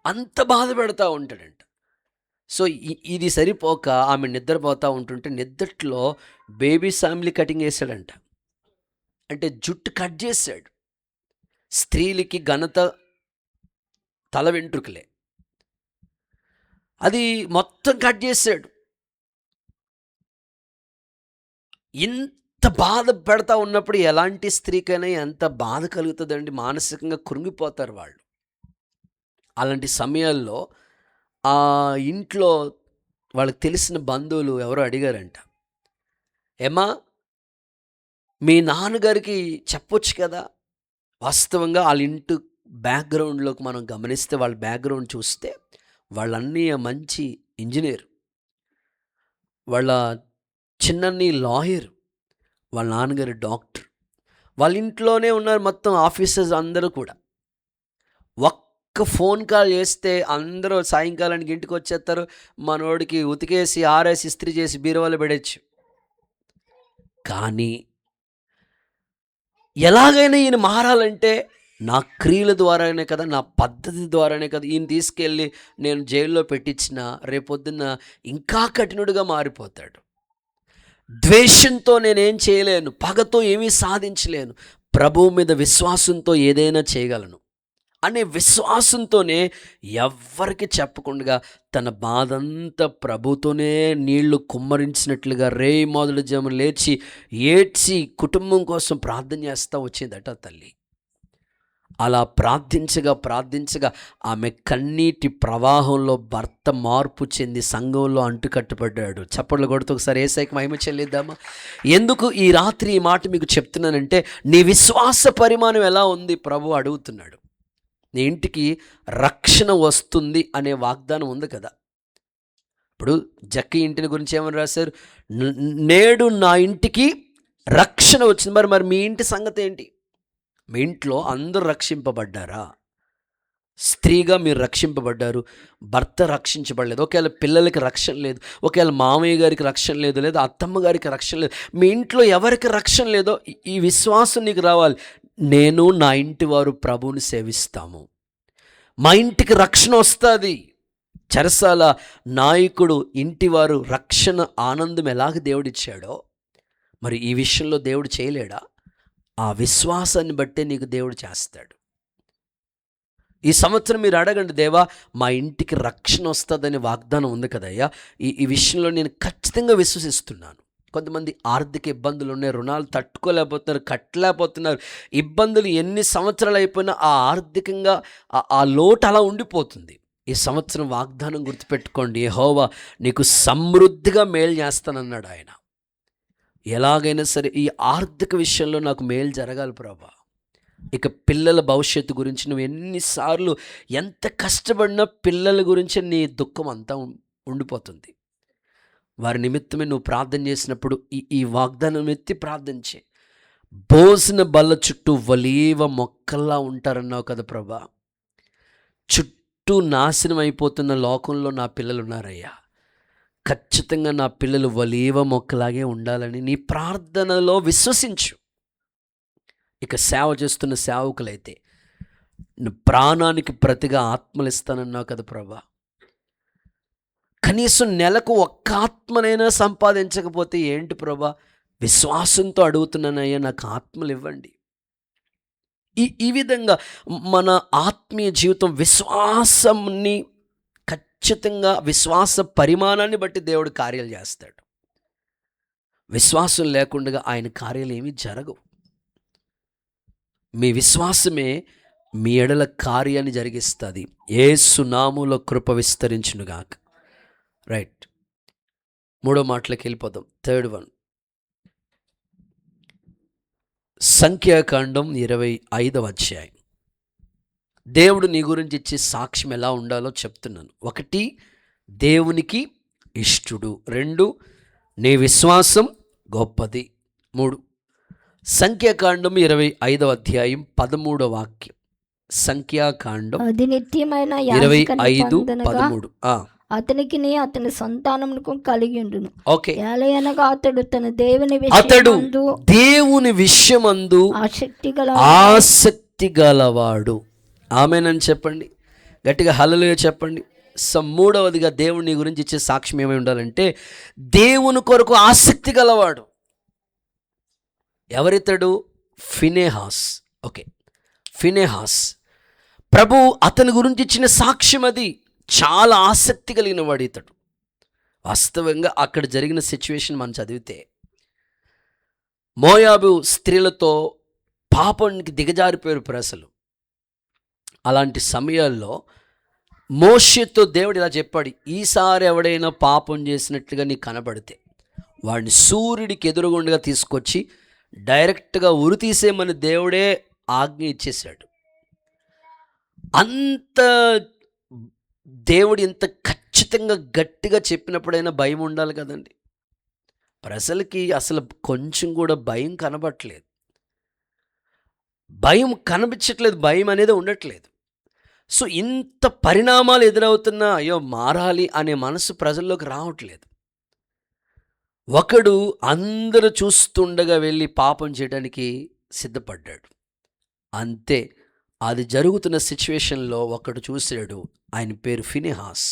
అంత బాధ పెడతా ఉంటాడంట. సో ఇది సరిపోక ఆమె నిద్రపోతూ ఉంటుంటే నిద్రలో బేబీ ఫ్యామిలీ కటింగ్ వేసాడంట. అంటే జుట్టు కట్ చేశాడు. స్త్రీలకి ఘనత తల వెంట్రుకలే, అది మొత్తం కట్ చేశాడు. ఇంత బాధ పెడతా ఉన్నప్పుడు ఎలాంటి స్త్రీకైనా ఎంత బాధ కలుగుతుందండి, మానసికంగా కృంగిపోతారు వాళ్ళు. అలాంటి సమయాల్లో ఆ ఇంట్లో వాళ్ళకి తెలిసిన బంధువులు ఎవరో అడిగారంట, ఏమా మీ నాన్నగారికి చెప్పొచ్చు కదా. వాస్తవంగా వాళ్ళ ఇంటి బ్యాక్గ్రౌండ్లోకి మనం గమనిస్తే, వాళ్ళ బ్యాక్గ్రౌండ్ చూస్తే వాళ్ళ అన్నయ్య మంచి ఇంజనీర్, వాళ్ళ చిన్నన్ని లాయర్, వాళ్ళ నాన్నగారు డాక్టర్. వాళ్ళ ఇంట్లోనే ఉన్నారు మొత్తం ఆఫీసర్స్ అందరూ కూడా. ఒక్క ఫోన్ కాల్ చేస్తే అందరూ సాయంకాలానికి ఇంటికి వచ్చేస్తారు. మనోడికి ఉతికేసి ఆరేసి ఇస్త్రీ చేసి బీరువాలో పెడచ్చు. కానీ ఎలాగైనా ఈయన మారాలంటే నా క్రియల ద్వారానే కదా, నా పద్ధతి ద్వారానే కదా. ఈయన తీసుకెళ్ళి నేను జైల్లో పెట్టించిన రేపొద్దున్న ఇంకా కఠినుడిగా మారిపోతాడు. ద్వేషంతో నేనేం చేయలేను, పగతో ఏమీ సాధించలేను, ప్రభువు మీద విశ్వాసంతో ఏదైనా చేయగలను అనే విశ్వాసంతోనే ఎవ్వరికి చెప్పకుండా తన బాధంతా ప్రభుతోనే నీళ్లు కుమ్మరించినట్లుగా మొదటి జమున లేచి ఏడ్చి కుటుంబం కోసం ప్రార్థన చేస్తూ వచ్చిందట తల్లి. అలా ప్రార్థించగా ఆమె కన్నీటి ప్రవాహంలో భర్త మార్పు చెంది సంఘంలో అంటుకట్టుపడ్డాడు. చప్పట్లు కొడుతూ ఒకసారి యేసయ్యకి మహిమ చెల్లిద్దామా? ఎందుకు ఈ రాత్రి ఈ మాట మీకు చెప్తున్నానంటే, నీ విశ్వాస పరిమాణం ఎలా ఉంది ప్రభు అడుగుతున్నాడు. నీ ఇంటికి రక్షణ వస్తుంది అనే వాగ్దానం ఉంది కదా. ఇప్పుడు జక్కీ ఇంటిని గురించి ఏమని రాశారు? నేడు నా ఇంటికి రక్షణ వచ్చింది. మరి మీ ఇంటి సంగతి ఏంటి? మీ ఇంట్లో అందరూ రక్షింపబడ్డారా? స్త్రీగా మీరు రక్షింపబడ్డారు, భర్త రక్షించబడలేదు. ఒకవేళ పిల్లలకి రక్షణ లేదు, ఒకవేళ మామయ్య గారికి రక్షణ లేదు, లేదా అత్తమ్మ గారికి రక్షణ లేదు, మీ ఇంట్లో ఎవరికి రక్షణ లేదో ఈ విశ్వాసం నీకు రావాలి. నేను నా ఇంటి వారు ప్రభువుని సేవిస్తాము, మా ఇంటికి రక్షణ వస్తుంది. చెరసాల నాయకుడు ఇంటివారు రక్షణ ఆనందం ఎలాగ దేవుడిచ్చాడో మరి ఈ విషయంలో దేవుడు చేయలేడా? ఆ విశ్వాసాన్ని బట్టే నీకు దేవుడు చేస్తాడు. ఈ సంవత్సరం మీరు అడగండి, దేవా మా ఇంటికి రక్షణ వస్తుందని వాగ్దానం ఉంది కదయ్యా, ఈ విషయంలో నేను ఖచ్చితంగా విశ్వసిస్తున్నాను. కొంతమంది ఆర్థిక ఇబ్బందులు ఉన్నాయి, రుణాలు తట్టుకోలేకపోతున్నారు, కట్టలేకపోతున్నారు. ఇబ్బందులు ఎన్ని సంవత్సరాలు అయిపోయినా ఆ ఆర్థికంగా ఆ లోటు అలా ఉండిపోతుంది. ఈ సంవత్సరం వాగ్దానం గుర్తుపెట్టుకోండి, యెహోవా నీకు సమృద్ధిగా మేలు చేస్తానన్నాడు ఆయన. ఎలాగైనా సరే ఈ ఆర్థిక విషయంలో నాకు మేలు జరగాలి ప్రభా. ఇక పిల్లల భవిష్యత్తు గురించి నువ్వు ఎన్నిసార్లు ఎంత కష్టపడినా పిల్లల గురించి నీ దుఃఖం అంతా ఉండిపోతుంది. వారి నిమిత్తమే నువ్వు ప్రార్థన చేసినప్పుడు ఈ వాగ్దానం ఎత్తి ప్రార్థన చేయి. భోజన బల్ల చుట్టూ వలీవ మొక్కల్లా ఉంటారన్నావు కదా ప్రభా. చుట్టూ నాశనం అయిపోతున్న లోకంలో నా పిల్లలు ఉన్నారయ్యా. ఖచ్చితంగా నా పిల్లలు వలీవ మొక్కలాగే ఉండాలని నీ ప్రార్థనలో విశ్వసించు. ఇక సేవ చేస్తున్న సేవకులైతే నువ్వు ప్రాణానికి ప్రతిగా ఆత్మలు ఇస్తానన్నావు కదా ప్రభా. కనీసం నెలకు ఒక్క ఆత్మనైనా సంపాదించకపోతే ఏంటి ప్రభా, విశ్వాసంతో అడుగుతున్నానయ్యా నాకు ఆత్మలు ఇవ్వండి. ఈ విధంగా మన ఆత్మీయ జీవితం విశ్వాసాన్ని ఖచ్చితంగా విశ్వాస పరిమాణాన్ని బట్టి దేవుడు కార్యాలు చేస్తాడు. విశ్వాసం లేకుండా ఆయన కార్యాలు ఏమీ జరగవు. మీ విశ్వాసమే మీ ఎడల కార్యాన్ని జరిగిస్తుంది. యేసు నామములో కృప విస్తరించునుగాక. రైట్, మూడో మాటలోకి వెళ్ళిపోదాం. థర్డ్ వన్, సంఖ్యాకాండం 25వ అధ్యాయం. దేవుడు నీ గురించి ఇచ్చే సాక్ష్యం ఎలా ఉండాలో చెప్తున్నాను. 1, దేవునికి ఇష్టుడు. 2, నీ విశ్వాసం గొప్పది. 3, సంఖ్యాకాండం 25వ అధ్యాయం 13వ వాక్యం. సంఖ్యాకాండం 25:13. అతనికి అతని సంతానమునకు కలిగి ఉండును. ఓకే, ఎలయనగా అతడు తన దేవుని విషయమందు ఆసక్తి గలవాడు. ఆమేనని చెప్పండి, గట్టిగా హల్లెలూయా చెప్పండి. మూడవదిగా దేవుని గురించి ఇచ్చే సాక్ష్యం ఏమై ఉండాలంటే దేవుని కొరకు ఆసక్తి గలవాడు. ఎవరితడు? ఫినెహాస్. ఓకే, ఫినెహాస్ ప్రభు అతని గురించి ఇచ్చిన సాక్ష్యం అది. చాలా ఆసక్తి కలిగిన వాడు ఇతడు. వాస్తవంగా అక్కడ జరిగిన సిచ్యువేషన్ మనం చదివితే మోయాబు స్త్రీలతో పాపానికి దిగజారిపోయారు ప్రజలు. అలాంటి సమయాల్లో మోషేతో దేవుడు ఇలా చెప్పాడు, ఈసారి ఎవడైనా పాపం చేసినట్లుగా నీకు కనబడితే వాడిని సూర్యుడికి ఎదురుగుండగా తీసుకొచ్చి డైరెక్ట్గా ఉరి తీసేయమని దేవుడే ఆజ్ఞ ఇచ్చేశాడు. అంత దేవుడు ఇంత ఖచ్చితంగా గట్టిగా చెప్పినప్పుడైనా భయం ఉండాలి కదండి. ప్రజలకి అసలు కొంచెం కూడా భయం కనబట్లేదు, భయం కనిపించట్లేదు, భయం అనేది ఉండట్లేదు. సో ఇంత పరిణామాలు ఎదురవుతున్నా అయ్యో మారాలి అనే మనసు ప్రజల్లోకి రావట్లేదు. ఒకడు అందరూ చూస్తుండగా వెళ్ళి పాపం చేయడానికి సిద్ధపడ్డాడు. అంతే, అది జరుగుతున్న సిచ్యువేషన్లో ఒకడు చూశాడు, ఆయన పేరు ఫినెహాస్.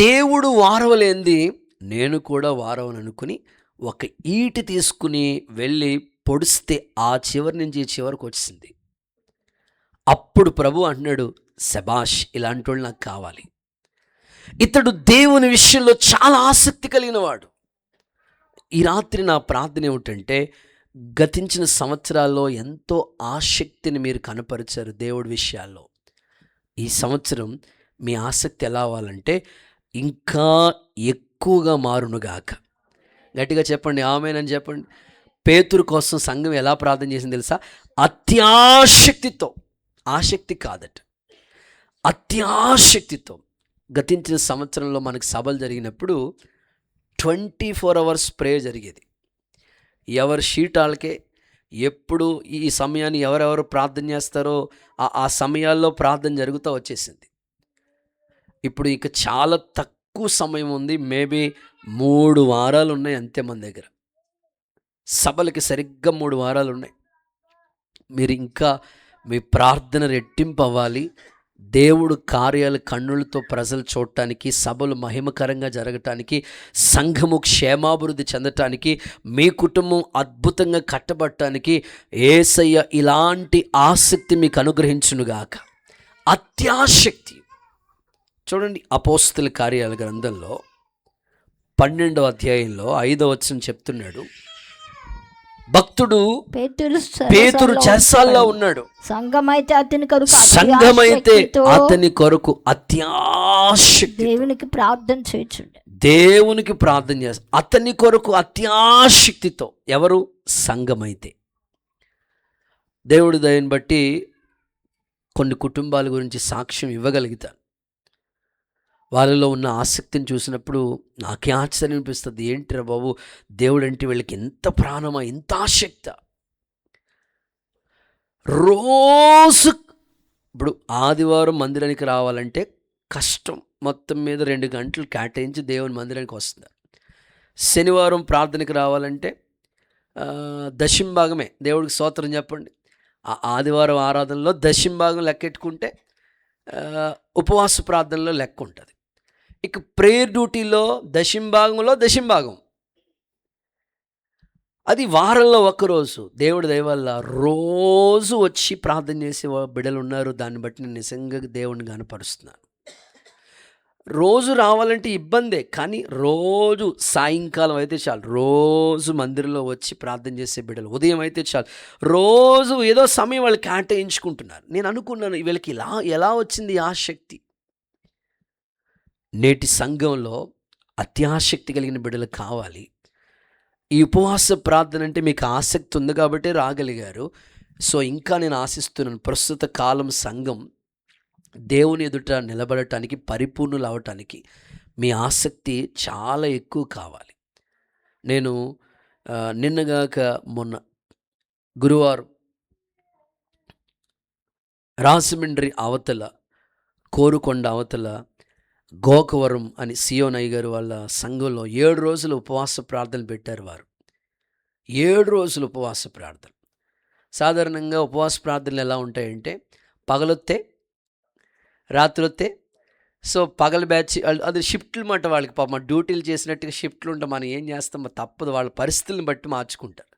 దేవుడు వారవలేంది నేను కూడా వారవని అనుకుని ఒక ఈటి తీసుకుని వెళ్ళి పొడిస్తే ఆ చివరి నుంచి ఈ చివరికి వచ్చింది. అప్పుడు ప్రభు అంటున్నాడు, శబాష్, ఇలాంటి వాళ్ళు నాకు కావాలి. ఇతడు దేవుని విషయంలో చాలా ఆసక్తి కలిగిన వాడు. ఈ రాత్రి నా ప్రార్థన ఏమిటంటే, గతించిన సంవత్సరాల్లో ఎంతో ఆసక్తిని మీరు కనపరిచారు దేవుడి విషయాల్లో. ఈ సంవత్సరం మీ ఆసక్తి ఎలా అవ్వాలంటే ఇంకా ఎక్కువగా మారునుగాక. గట్టిగా చెప్పండి, ఆమేనని చెప్పండి. పేతురు కోసం సంఘం ఎలా ప్రార్థన చేసింది తెలుసా? అత్యాసక్తితో, ఆసక్తి కాదట, అత్యాసక్తితో. గతించిన సంవత్సరంలో మనకు సభలు జరిగినప్పుడు 24 hours ప్రేయర్ జరిగేది. ఎవరి షీటాలకే ఎప్పుడు ఈ సమయాన్ని ఎవరెవరు ప్రార్థన చేస్తారో ఆ సమయాల్లో ప్రార్థన జరుగుతూ వచ్చేసింది. ఇప్పుడు ఇక చాలా తక్కువ సమయం ఉంది, మేబీ 3 వారాలు ఉన్నాయి అంతే మన దగ్గర. సభలకి సరిగ్గా 3 వారాలు ఉన్నాయి. మీరు ఇంకా మీ ప్రార్థన రెట్టింపు అవ్వాలి. దేవుడు కార్యాలు కన్నులతో ప్రజలు చూడటానికి, సభలు మహిమకరంగా జరగటానికి, సంఘము క్షేమాభివృద్ధి చెందటానికి, మీ కుటుంబం అద్భుతంగా కట్టబడటానికి యేసయ్య ఇలాంటి ఆసక్తి మీకు అనుగ్రహించునుగాక. అత్యాసక్తి. చూడండి, అపోస్తల కార్యాల గ్రంథంలో 12వ అధ్యాయంలో 5వ వచనం చెప్తున్నాడు, భక్తుడు పేతురు చెరసాల్లో ఉన్నాడు. సంఘమైతే అతని కొరకు అత్యాసక్తి దేవునికి ప్రార్థన చేయుచుండే, దేవునికి ప్రార్థన చేస్తా అతని కొరకు అత్యాసక్తితో. ఎవరు? సంఘమైతే. దేవుడి దయని బట్టి కొన్ని కుటుంబాల గురించి సాక్ష్యం ఇవ్వగలుగుతాను. వాళ్ళలో ఉన్న ఆసక్తిని చూసినప్పుడు నాకే ఆశ్చర్యం అనిపిస్తుంది. ఏంటిరా బాబు, దేవుడు అంటే వీళ్ళకి ఎంత ప్రాణమా, ఎంత ఆసక్తి. రోజు ఇప్పుడు ఆదివారం మందిరానికి రావాలంటే కష్టం, మొత్తం మీద 2 గంటలు కేటాయించి దేవుని మందిరానికి వస్తున్నారు. శనివారం ప్రార్థనకి రావాలంటే దశంభాగమే, దేవుడికి స్తోత్రం చెప్పండి. ఆదివారం ఆరాధనలో దశంభాగం లెక్కెట్టుకుంటే ఉపవాస ప్రార్థనలో లెక్క ఉంటుంది. ఇక ప్రేయర్ డ్యూటీలో దశంభాగంలో దశంభాగం, అది వారంలో ఒక్కరోజు. దేవుడి దయ వల్ల రోజు వచ్చి ప్రార్థన చేసే బిడ్డలు ఉన్నారు. దాన్ని బట్టి నేను నిజంగా దేవుడిని గనపరుస్తున్నాను. రోజు రావాలంటే ఇబ్బందే, కానీ రోజు సాయంకాలం అయితే చాలు, రోజు మందిరంలో వచ్చి ప్రార్థన చేసే బిడ్డలు ఉదయం అయితే చాలు, రోజు ఏదో సమయం వాళ్ళు కేటాయించుకుంటున్నారు. నేను అనుకున్నాను, వీళ్ళకి ఎలా వచ్చింది ఆసక్తి? నేటి సంఘంలో అత్యాసక్తి కలిగిన బిడ్డలు కావాలి. ఈ ఉపవాస ప్రార్థన అంటే మీకు ఆసక్తి ఉంది కాబట్టి రాగలిగారు. సో ఇంకా నేను ఆశిస్తున్నాను, ప్రస్తుత కాలం సంఘం దేవుని ఎదుట నిలబడటానికి, పరిపూర్ణులు అవటానికి మీ ఆసక్తి చాలా ఎక్కువ కావాలి. నేను నిన్నగాక మొన్న గురువారం రాజమండ్రి అవతల, కోరుకొండ అవతల గోకవరం అని సియోనయ్య గారు వాళ్ళ సంఘంలో 7 రోజులు ఉపవాస ప్రార్థనలు పెట్టారు. వారు 7 రోజులు ఉపవాస ప్రార్థన. సాధారణంగా ఉపవాస ప్రార్థనలు ఎలా ఉంటాయంటే, పగలొత్తే రాత్రొత్తే. సో పగల బ్యాచ్ అది షిఫ్ట్లు మాట, వాళ్ళకి పాప డ్యూటీలు చేసినట్టుగా షిఫ్ట్లు ఉంటాం. మనం ఏం చేస్తాం, తప్పదు, వాళ్ళ పరిస్థితులను బట్టి మార్చుకుంటారు.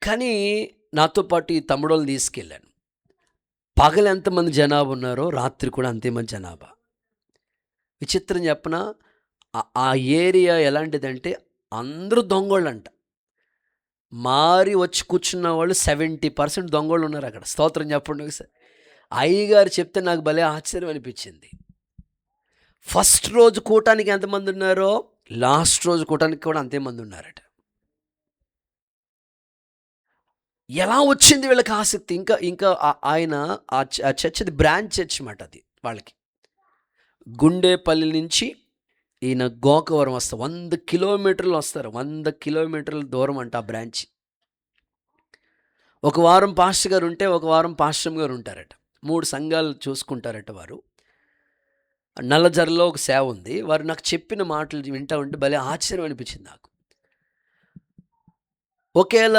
కానీ నాతో పాటు ఈ తమ్ముడోళ్ళు తీసుకెళ్ళాను. పగలు ఎంతమంది జనాభా ఉన్నారో రాత్రి కూడా అంతేమంది జనాభా. విచిత్రం చెప్పనా, ఆ ఏరియా ఎలాంటిదంటే అందరూ దొంగోళ్ళంట. మారి వచ్చి కూర్చున్న వాళ్ళు 70% దొంగోళ్ళు ఉన్నారు అక్కడ. స్తోత్రం చెప్పండి ఒకసారి. అయ్యగారు చెప్తే నాకు భలే ఆశ్చర్యం అనిపించింది. ఫస్ట్ రోజు కూటానికి ఎంతమంది ఉన్నారో లాస్ట్ రోజు కూటానికి కూడా అంతేమంది ఉన్నారట. ఎలా వచ్చింది వీళ్ళకి ఆసక్తి? ఇంకా ఇంకా ఆయన ఆ చర్చ్ అది బ్రాంచ్ చర్చ్ మాట. అది వాళ్ళకి గుండేపల్లి నుంచి ఈయన గోకవరం వస్తారు, 100 కిలోమీటర్లు వస్తారు, 100 కిలోమీటర్ల దూరం అంట ఆ బ్రాంచ్. ఒక వారం పాస్టర్ గారు ఉంటే ఒక వారం పాస్టర్ గారు ఉంటారట. 3 సంఘాలు చూసుకుంటారట వారు. నల్లజర్లో ఒక సేవ ఉంది. వారు నాకు చెప్పిన మాటలు వింటా ఉంటే భలే ఆశ్చర్యం అనిపించింది నాకు. ఒకేళ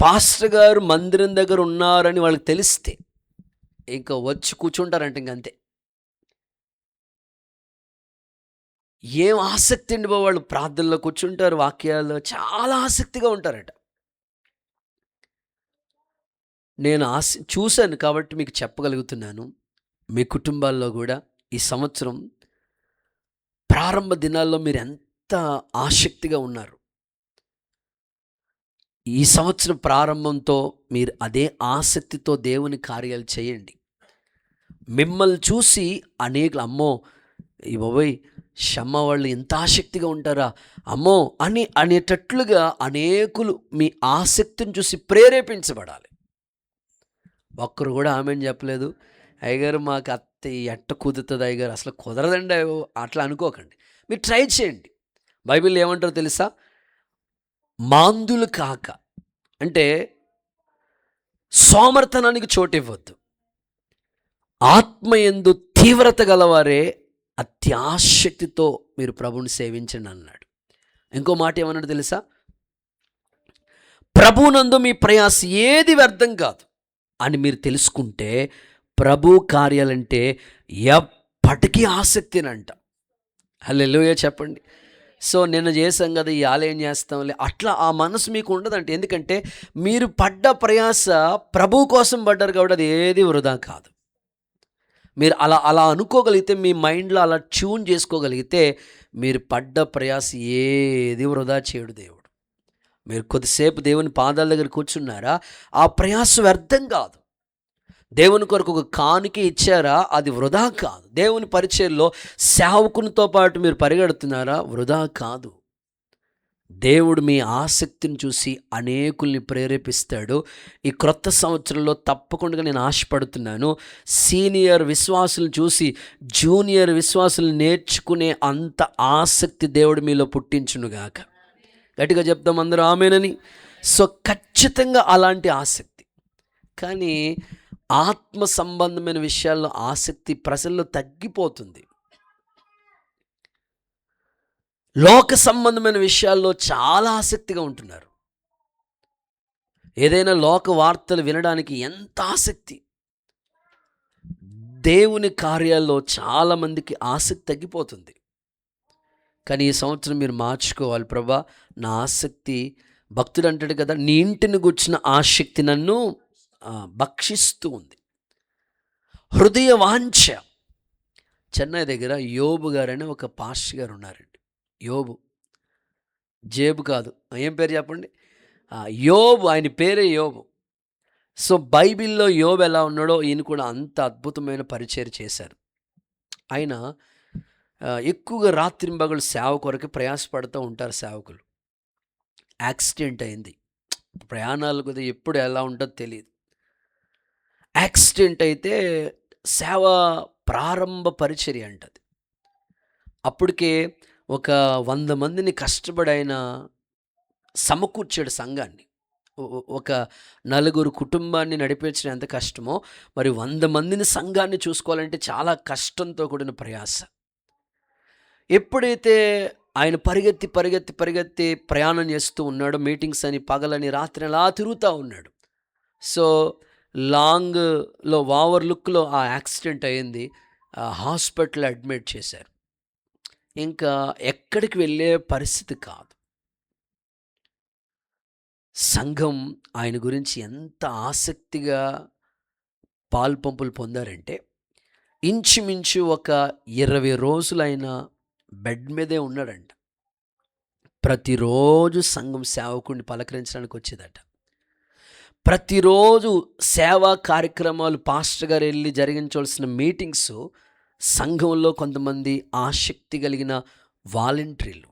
పాస్టర్ గారు మందిరం దగ్గర ఉన్నారని వాళ్ళకి తెలిస్తే ఇంకా వచ్చి కూర్చుంటారంట. ఇంకంతే. ఏం ఆసక్తి అండి బాబు, వాళ్ళు ప్రార్థనలో కూర్చుంటారు, వాక్యాల్లో చాలా ఆసక్తిగా ఉంటారట. నేను చూశాను కాబట్టి మీకు చెప్పగలుగుతున్నాను. మీ కుటుంబాల్లో కూడా ఈ సంవత్సరం ప్రారంభ దినాల్లో మీరు ఎంత ఆసక్తిగా ఉన్నారు. ఈ సంవత్సరం ప్రారంభంతో మీరు అదే ఆసక్తితో దేవుని కార్యాలు చేయండి. మిమ్మల్ని చూసి అనేకులు అమ్మో ఈ బాబోయ్ షమ్మ వాళ్ళు ఎంత ఆసక్తిగా ఉంటారా అమ్మో అని అనేటట్లుగా అనేకులు మీ ఆసక్తిని చూసి ప్రేరేపించబడాలి. ఒక్కరు కూడా ఆమెను చెప్పలేదు, అయ్యగారు మాకు అత్త ఎట్ట కుదురుతుంది అయ్యగారు, అసలు కుదరదండి అట్లా అనుకోకండి. మీరు ట్రై చేయండి. బైబిల్ ఏమంటారో తెలుసా? మాందులు కాక, అంటే సోమర్తనానికి చోటు ఇవ్వద్దు. ఆత్మయందు తీవ్రత గలవారే అత్యాశక్తితో మీరు ప్రభువుని సేవించండి అన్నాడు. ఇంకో మాట ఏమన్నాడు తెలుసా? ప్రభువునందు మీ ప్రయాస ఏది వ్యర్థం కాదు అని మీరు తెలుసుకుంటే ప్రభు కార్యాలంటే ఎప్పటికీ ఆసక్తినంట. హల్లెలూయా చెప్పండి. సో నిన్న చేసాం కదా, ఈ ఆలయం చేస్తాంలే, అట్లా ఆ మనసు మీకు ఉండదంటే. ఎందుకంటే మీరు పడ్డ ప్రయాస ప్రభు కోసం పడ్డారు కాబట్టి అది ఏది వృధా కాదు. మీరు అలా అలా అనుకోగలిగితే, మీ మైండ్లో అలా ట్యూన్ చేసుకోగలిగితే, మీరు పడ్డ ప్రయాస ఏది వృధా చేయడు దేవుడు. మీరు కొద్దిసేపు దేవుని పాదాల దగ్గర కూర్చున్నారా, ఆ ప్రయాస వ్యర్థం కాదు. దేవుని కొరకు ఒక కానుక ఇచ్చారా, అది వృధా కాదు. దేవుని పరిచయంలో సేవకునితో పాటు మీరు పరిగెడుతున్నారా, వృధా కాదు. దేవుడు మీ ఆసక్తిని చూసి అనేకుల్ని ప్రేరేపిస్తాడు. ఈ క్రొత్త సంవత్సరంలో తప్పకుండా నేను ఆశపడుతున్నాను, సీనియర్ విశ్వాసులను చూసి జూనియర్ విశ్వాసులు నేర్చుకునే అంత ఆసక్తి దేవుడు మీలో పుట్టించునుగాక. గట్టిగా చెప్తాం అందరూ ఆమేనని. సో ఖచ్చితంగా అలాంటి ఆసక్తి. కానీ ఆత్మ సంబంధమైన విషయాల్లో ఆసక్తి ప్రజల్లో తగ్గిపోతుంది. లోక సంబంధమైన విషయాల్లో చాలా ఆసక్తిగా ఉంటున్నారు. ఏదైనా లోక వార్తలు వినడానికి ఎంత ఆసక్తి. దేవుని కార్యాల్లో చాలామందికి ఆసక్తి తగ్గిపోతుంది. కానీ ఈ సంవత్సరం మీరు మార్చుకోవాలి. ప్రభా, నా ఆసక్తి, భక్తుడు అంటాడు కదా, నీ ఇంటిని గుర్చిన ఆసక్తి నన్ను భక్షిస్తూ ఉంది. హృదయ వాంఛ. చెన్నై దగ్గర యోబు గారని ఒక పాస్టర్ గారు ఉన్నారండి. యోబు, జేబు కాదు, ఏం పేరు చెప్పండి? యోబు, ఆయన పేరే యోబు. సో బైబిల్లో యోబు ఎలా ఉన్నాడో ఈయన కూడా అంత అద్భుతమైన పరిచర్య చేశారు. ఆయన ఎక్కువగా రాత్రింబగళ్ళు సేవ కొరకు ప్రయాసపడుతూ ఉంటారు సేవకులు. యాక్సిడెంట్ అయింది. ప్రయాణాలు కొద్దిగా ఎప్పుడు ఎలా ఉంటుందో తెలియదు. యాక్సిడెంట్ అయితే సేవ ప్రారంభ పరిచర్య అంటది. అప్పటికే ఒక 100 మందిని కష్టపడి ఆయన సమకూర్చాడు సంఘాన్ని. ఒక 4 కుటుంబాన్ని నడిపించడం ఎంత కష్టమో, మరి 100 మందిని సంఘాన్ని చూసుకోవాలంటే చాలా కష్టంతో కూడిన ప్రయాస. ఎప్పుడైతే ఆయన పరిగెత్తి పరిగెత్తి పరిగెత్తి ప్రయాణం చేస్తూ ఉన్నాడో, మీటింగ్స్ అని పగలని రాత్రి అలా తిరుగుతూ ఉన్నాడు. సో లాంగ్లో ఓవర్ లుక్లో ఆ యాక్సిడెంట్ అయింది. హాస్పిటల్ అడ్మిట్ చేశారు. ఇంకా ఎక్కడికి వెళ్ళే పరిస్థితి కాదు. సంఘం ఆయన గురించి ఎంత ఆసక్తిగా పాల్పంపులు పొందారంటే, ఇంచుమించు ఒక 20 రోజులు ఆయన బెడ్ మీదే ఉన్నాడంట. ప్రతిరోజు సంఘం సేవకుడిని పలకరించడానికి వచ్చేదట. ప్రతిరోజు సేవా కార్యక్రమాలు పాస్టర్ గారు వెళ్ళి జరిగించవలసిన మీటింగ్స్, సంఘంలో కొంతమంది ఆసక్తి కలిగిన వాలంటీర్లు,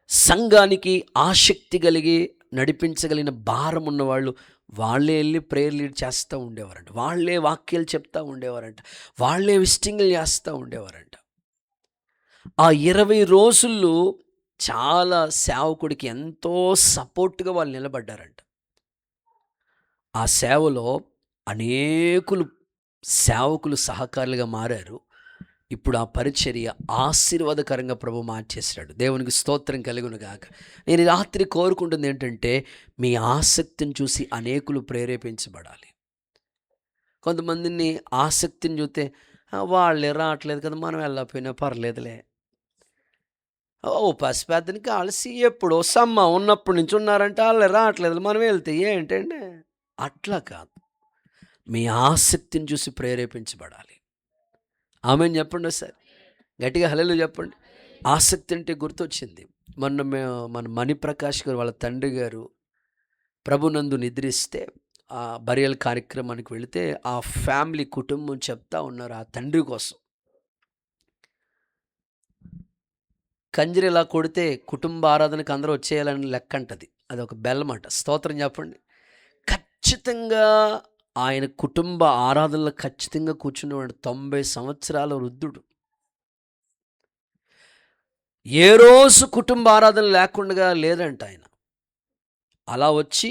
సంఘానికి ఆసక్తి కలిగి నడిపించగలిగిన భారం ఉన్నవాళ్ళు వాళ్ళే వెళ్ళి ప్రేయర్ లీడ్ చేస్తూ ఉండేవారంట, వాళ్ళే వాక్యాలు చెప్తూ ఉండేవారంట, వాళ్ళే విజిటింగ్లు చేస్తూ ఉండేవారంట. ఆ 20 రోజుల్లో చాలా సేవకుడికి ఎంతో సపోర్ట్గా వాళ్ళు నిలబడ్డారంట. ఆ సేవలో అనేకులు సేవకులు సహకారులుగా మారారు. ఇప్పుడు ఆ పరిచర్య ఆశీర్వాదకరంగా ప్రభు మార్చేశాడు. దేవునికి స్తోత్రం కలుగును గాక. నేను ఈ రాత్రి కోరుకుంటుంది ఏంటంటే, మీ ఆసక్తిని చూసి అనేకులు ప్రేరేపించబడాలి. కొంతమందిని ఆసక్తిని చూస్తే వాళ్ళే రావట్లేదు కదా, మనం వెళ్ళకపోయినా పర్లేదులే, ఓ పసిపెద్దనికి అలసి ఎప్పుడో సమ్మ ఉన్నప్పటి నుంచి ఉన్నారంటే వాళ్ళే రావట్లేదు, మనం వెళ్తే ఏంటండి. అట్లా కాదు, మీ ఆసక్తిని చూసి ప్రేరేపించబడాలి. ఆమెను చెప్పండి సార్, గట్టిగా హల్లెలూయా చెప్పండి. ఆసక్తి అంటే గుర్తొచ్చింది, మన మణిప్రకాష్ గారు వాళ్ళ తండ్రి గారు ప్రభునందు నిద్రిస్తే ఆ బరియల్ కార్యక్రమానికి వెళితే ఆ ఫ్యామిలీ కుటుంబం చెప్తా ఉన్నారు ఆ తండ్రి కోసం. కంజరి ఇలా కొడితే కుటుంబ ఆరాధనకు అందరూ వచ్చేయాలని లెక్క అంటది, అది ఒక బెల్లమాట. స్తోత్రం చెప్పండి. ఖచ్చితంగా ఆయన కుటుంబ ఆరాధనలో ఖచ్చితంగా కూర్చునేవాడు. 90 సంవత్సరాల వృద్ధుడు. ఏ రోజు కుటుంబ ఆరాధన లేకుండా లేదంట ఆయన. అలా వచ్చి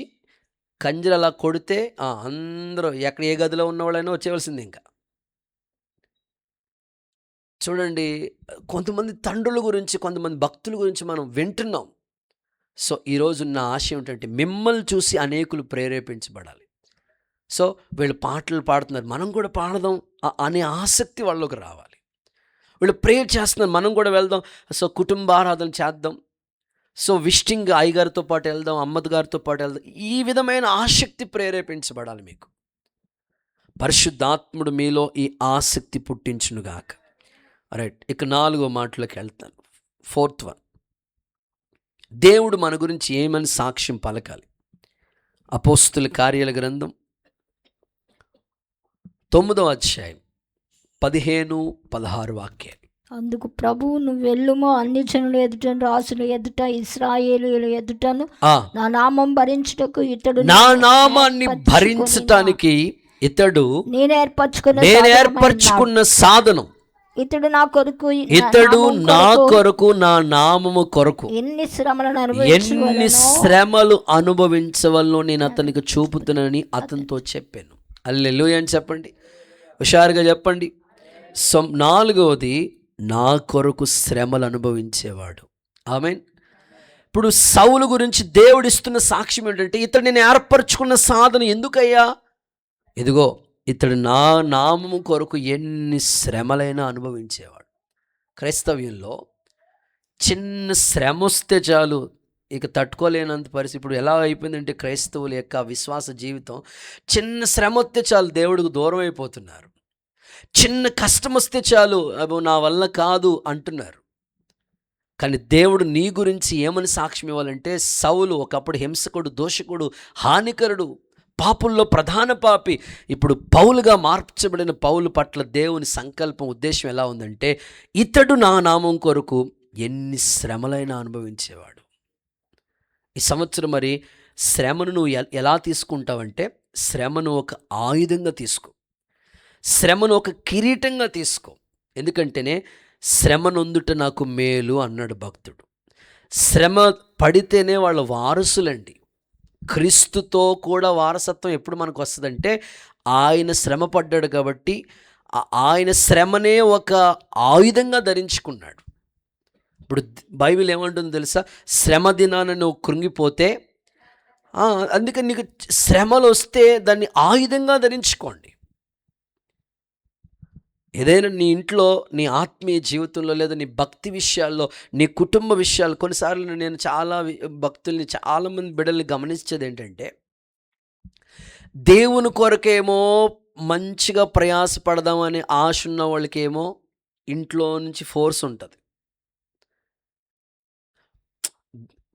కంజరి అలా కొడితే అందరూ ఎక్కడ ఏ గదిలో ఉన్న వాళ్ళైనా వచ్చేవలసింది. ఇంకా చూడండి, కొంతమంది తండ్రుల గురించి, కొంతమంది భక్తుల గురించి మనం వింటున్నాం. సో ఈరోజు నా ఆశ ఏమిటంటే, మిమ్మల్ని చూసి అనేకులు ప్రేరేపించబడాలి. సో వీళ్ళు పాటలు పాడుతున్నారు, మనం కూడా పాడదాం అనే ఆసక్తి వాళ్ళకి రావాలి. వీళ్ళు ప్రేయర్ చేస్తున్నారు, మనం కూడా వెళ్దాం, సో కుటుంబ ఆరాధన చేద్దాం, సో విజిటింగ్ అయ్యగారితో పాటు వెళ్దాం, అమ్మద్ గారితో పాటు వెళ్దాం. ఈ విధమైన ఆసక్తి ప్రేరేపించబడాలి మీకు. పరిశుద్ధాత్ముడు మీలో ఈ ఆసక్తి పుట్టించునుగాక. రైట్, ఇక 4వ మాటలోకి వెళ్తాను. 4th వన్, దేవుడు మన గురించి ఏమని సాక్ష్యం పలకాలి. అపోస్తుల కార్యాల గ్రంథం 9వ అధ్యాయం 15-16 వాక్యాలు. అందుకు ప్రభువు, నువ్వు వెళ్ళుమో, అన్ని జనుల ఎదుట, రాసుల ఎదుట, ఇశ్రాయేలీయుల ఎదుటను నా నామం భరించుటకు ఇతడు, నా నామాన్ని భరించటానికి ఇతడు నేను ఏర్పరచుకున్న సాధనం, ఇతడు నా కొరకు నా నామము కొరకు ఎన్ని శ్రమలు అనుభవించవలనో నేను అతనికి చూపుతున్నానని అతనితో చెప్పాను. హల్లెలూయా అని చెప్పండి, హుషారుగా చెప్పండి. 4వది, నా కొరకు శ్రమలు అనుభవించేవాడు. ఆమేన్. ఇప్పుడు సౌలు గురించి దేవుడిస్తున్న సాక్ష్యం ఏంటంటే, ఇతడు నేను ఏర్పరచుకున్న సాధన ఎందుకయ్యా, ఇదిగో ఇతడు నా నామము కొరకు ఎన్ని శ్రమలైనా అనుభవించేవాడు. క్రైస్తవ్యంలో చిన్న శ్రమ వస్తే చాలు, ఇక తట్టుకోలేనంత పరిస్థితి. ఇప్పుడు ఎలా అయిపోయిందంటే క్రైస్తవుల యొక్క విశ్వాస జీవితం, చిన్న శ్రమ వస్తే చాలు దేవుడికి దూరం అయిపోతున్నారు. చిన్న కష్టం వస్తే చాలు, అబ్బో నా వల్ల కాదు అంటున్నారు. కానీ దేవుడు నీ గురించి ఏమని సాక్ష్యం ఇవ్వాలంటే, సౌలు ఒకప్పుడు హింసకుడు, దోషకుడు, హానికరుడు, పాపుల్లో ప్రధాన పాపి, ఇప్పుడు పౌలుగా మార్చబడిన పౌలు పట్ల దేవుని సంకల్పం, ఉద్దేశం ఎలా ఉందంటే, ఇతడు నా నామం కొరకు ఎన్ని శ్రమలైనా అనుభవించేవాడు. ఈ సంవత్సరం మరి శ్రమను నువ్వు ఎలా తీసుకుంటావంటే, శ్రమను ఒక ఆయుధంగా తీసుకో, శ్రమను ఒక కిరీటంగా తీసుకో. ఎందుకంటేనే శ్రమ నొందుట నాకు మేలు అన్నాడు భక్తుడు. శ్రమ పడితేనే వాళ్ళ వారసులండి. క్రీస్తుతో కూడా వారసత్వం ఎప్పుడు మనకు వస్తుందంటే, ఆయన శ్రమ పడ్డాడు కాబట్టి ఆయన శ్రమనే ఒక ఆయుధంగా ధరించుకున్నాడు. ఇప్పుడు బైబిల్ ఏమంటుందో తెలుసా, శ్రమ దినాన నువ్వు కృంగిపోతే, అందుకని నీకు శ్రమలు వస్తే దాన్ని ఆయుధంగా ధరించుకోండి. ఏదైనా నీ ఇంట్లో, నీ ఆత్మీయ జీవితంలో, లేదా నీ భక్తి విషయాల్లో, నీ కుటుంబ విషయాలు, కొన్నిసార్లు నేను చాలా భక్తుల్ని, చాలామంది బిడ్డల్ని గమనించేది ఏంటంటే, దేవుని కొరకేమో మంచిగా ప్రయాసపడదామని ఆశ ఉన్న వాళ్ళకేమో ఇంట్లో నుంచి ఫోర్స్ ఉంటుంది.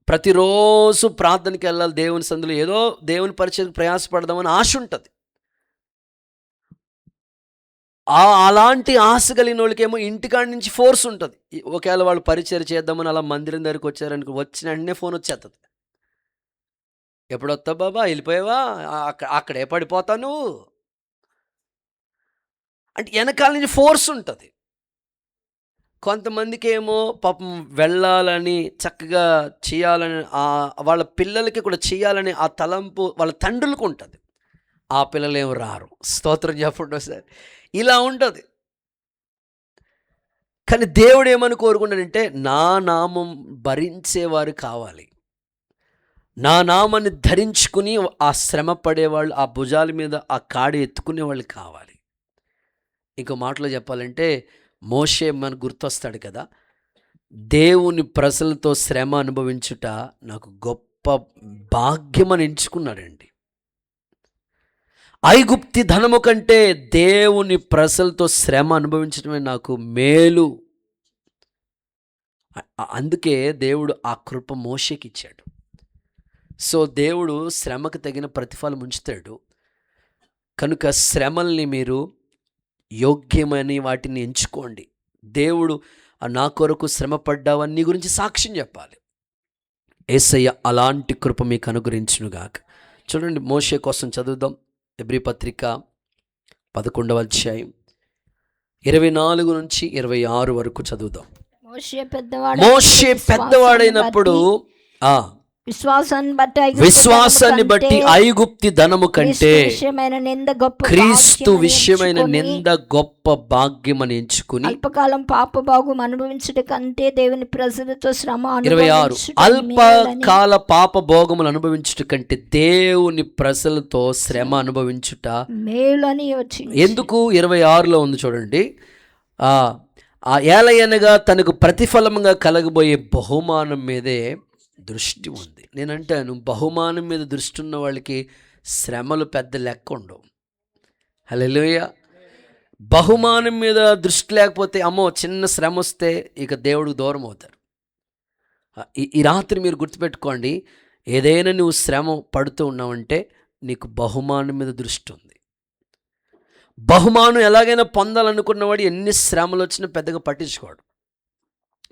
ప్రతిరోజు ప్రార్థనకి వెళ్ళాలి, దేవుని సందులో ఏదో దేవుని పరిచయకు ప్రయాసపడదామని ఆశ ఉంటుంది. అలాంటి ఆశ కలిగిన వాళ్ళకేమో ఇంటికాడి నుంచి ఫోర్స్ ఉంటుంది. ఒకవేళ వాళ్ళు పరిచయం చేద్దామని అలా మందిరం దగ్గరికి వచ్చారనుకో, వచ్చిన వెంటనే ఫోన్ వచ్చేస్తుంది, ఎప్పుడొస్తావు బాబా, వెళ్ళిపోయావా, అక్కడే పడిపోతావు నువ్వు అంటే వెనకాల నుంచి ఫోర్స్ ఉంటుంది. కొంతమందికి ఏమో పాపం వెళ్ళాలని, చక్కగా చేయాలని, వాళ్ళ పిల్లలకి కూడా చేయాలని ఆ తలంపు వాళ్ళ తండ్రులకు ఉంటుంది. ఆ పిల్లలేమో రారు. స్తోత్రం చెప్పండి సార్. ఇలా ఉంటుంది. కానీ దేవుడు ఏమని కోరుకున్నాడంటే, నా నామం భరించేవారు కావాలి, నా నామాన్ని ధరించుకుని ఆ శ్రమ పడేవాళ్ళు, ఆ భుజాల మీద ఆ కాడి ఎత్తుకునే వాళ్ళు కావాలి. ఇంకో మాటలో చెప్పాలంటే మోషే మనకు గుర్తొస్తాడు కదా, దేవుని ప్రజలతో శ్రమ అనుభవించుట నాకు గొప్ప భాగ్యమని ఎంచుకున్నాడండి. ఐగుప్తి ధనము కంటే దేవుని ప్రజలతో శ్రమ అనుభవించడమే నాకు మేలు. అందుకే దేవుడు ఆ కృప మోషేకి ఇచ్చాడు. సో దేవుడు శ్రమకు తగిన ప్రతిఫలం ఉంచుతాడు. కనుక శ్రమల్ని మీరు యోగ్యమని వాటిని ఎంచుకోండి. దేవుడు నా కొరకు శ్రమ పడ్డావని నీ గురించి సాక్ష్యం చెప్పాలి. యేసయ్య అలాంటి కృప మీకు అనుగ్రహించునుగాక. చూడండి, మోషే కోసం చదువుదాం. హెబ్రీ పత్రిక 11వ అధ్యాయం 24 నుంచి 26 వరకు చదువుదాం. మోషే పెద్దవాడైనప్పుడు విశ్వాసాన్ని బట్టి ఐగుప్తి ధనము కంటే క్రీస్తు విషయమైన నింద గొప్ప భాగ్యమని ఎంచుకుని అల్పకాలం పాపభోగం అనుభవించుట కంటే దేవుని ప్రజలతో శ్రమ 26 అల్పకాల పాప భోగములు అనుభవించుట కంటే దేవుని ప్రజలతో శ్రమ అనుభవించుట మేలని వచ్చింది. ఎందుకు 26లో ఉంది చూడండి. ఏలయనగా తనకు ప్రతిఫలముగా కలగబోయే బహుమానం మీదే దృష్టి ఉంది. నేనంటాను, బహుమానం మీద దృష్టి ఉన్న వాళ్ళకి శ్రమలు పెద్ద లెక్క ఉండవు. హల్లెలూయా. బహుమానం మీద దృష్టి లేకపోతే, అమ్మో చిన్న శ్రమ వస్తే ఇక దేవుడికి దూరం అవుతారు. ఈ రాత్రి మీరు గుర్తుపెట్టుకోండి, ఏదైనా నువ్వు శ్రమ పడుతూ ఉన్నావంటే నీకు బహుమానం మీద దృష్టి ఉంది. బహుమానం ఎలాగైనా పొందాలనుకున్నవాడు ఎన్ని శ్రమలు వచ్చినా పెద్దగా పట్టించుకోడు.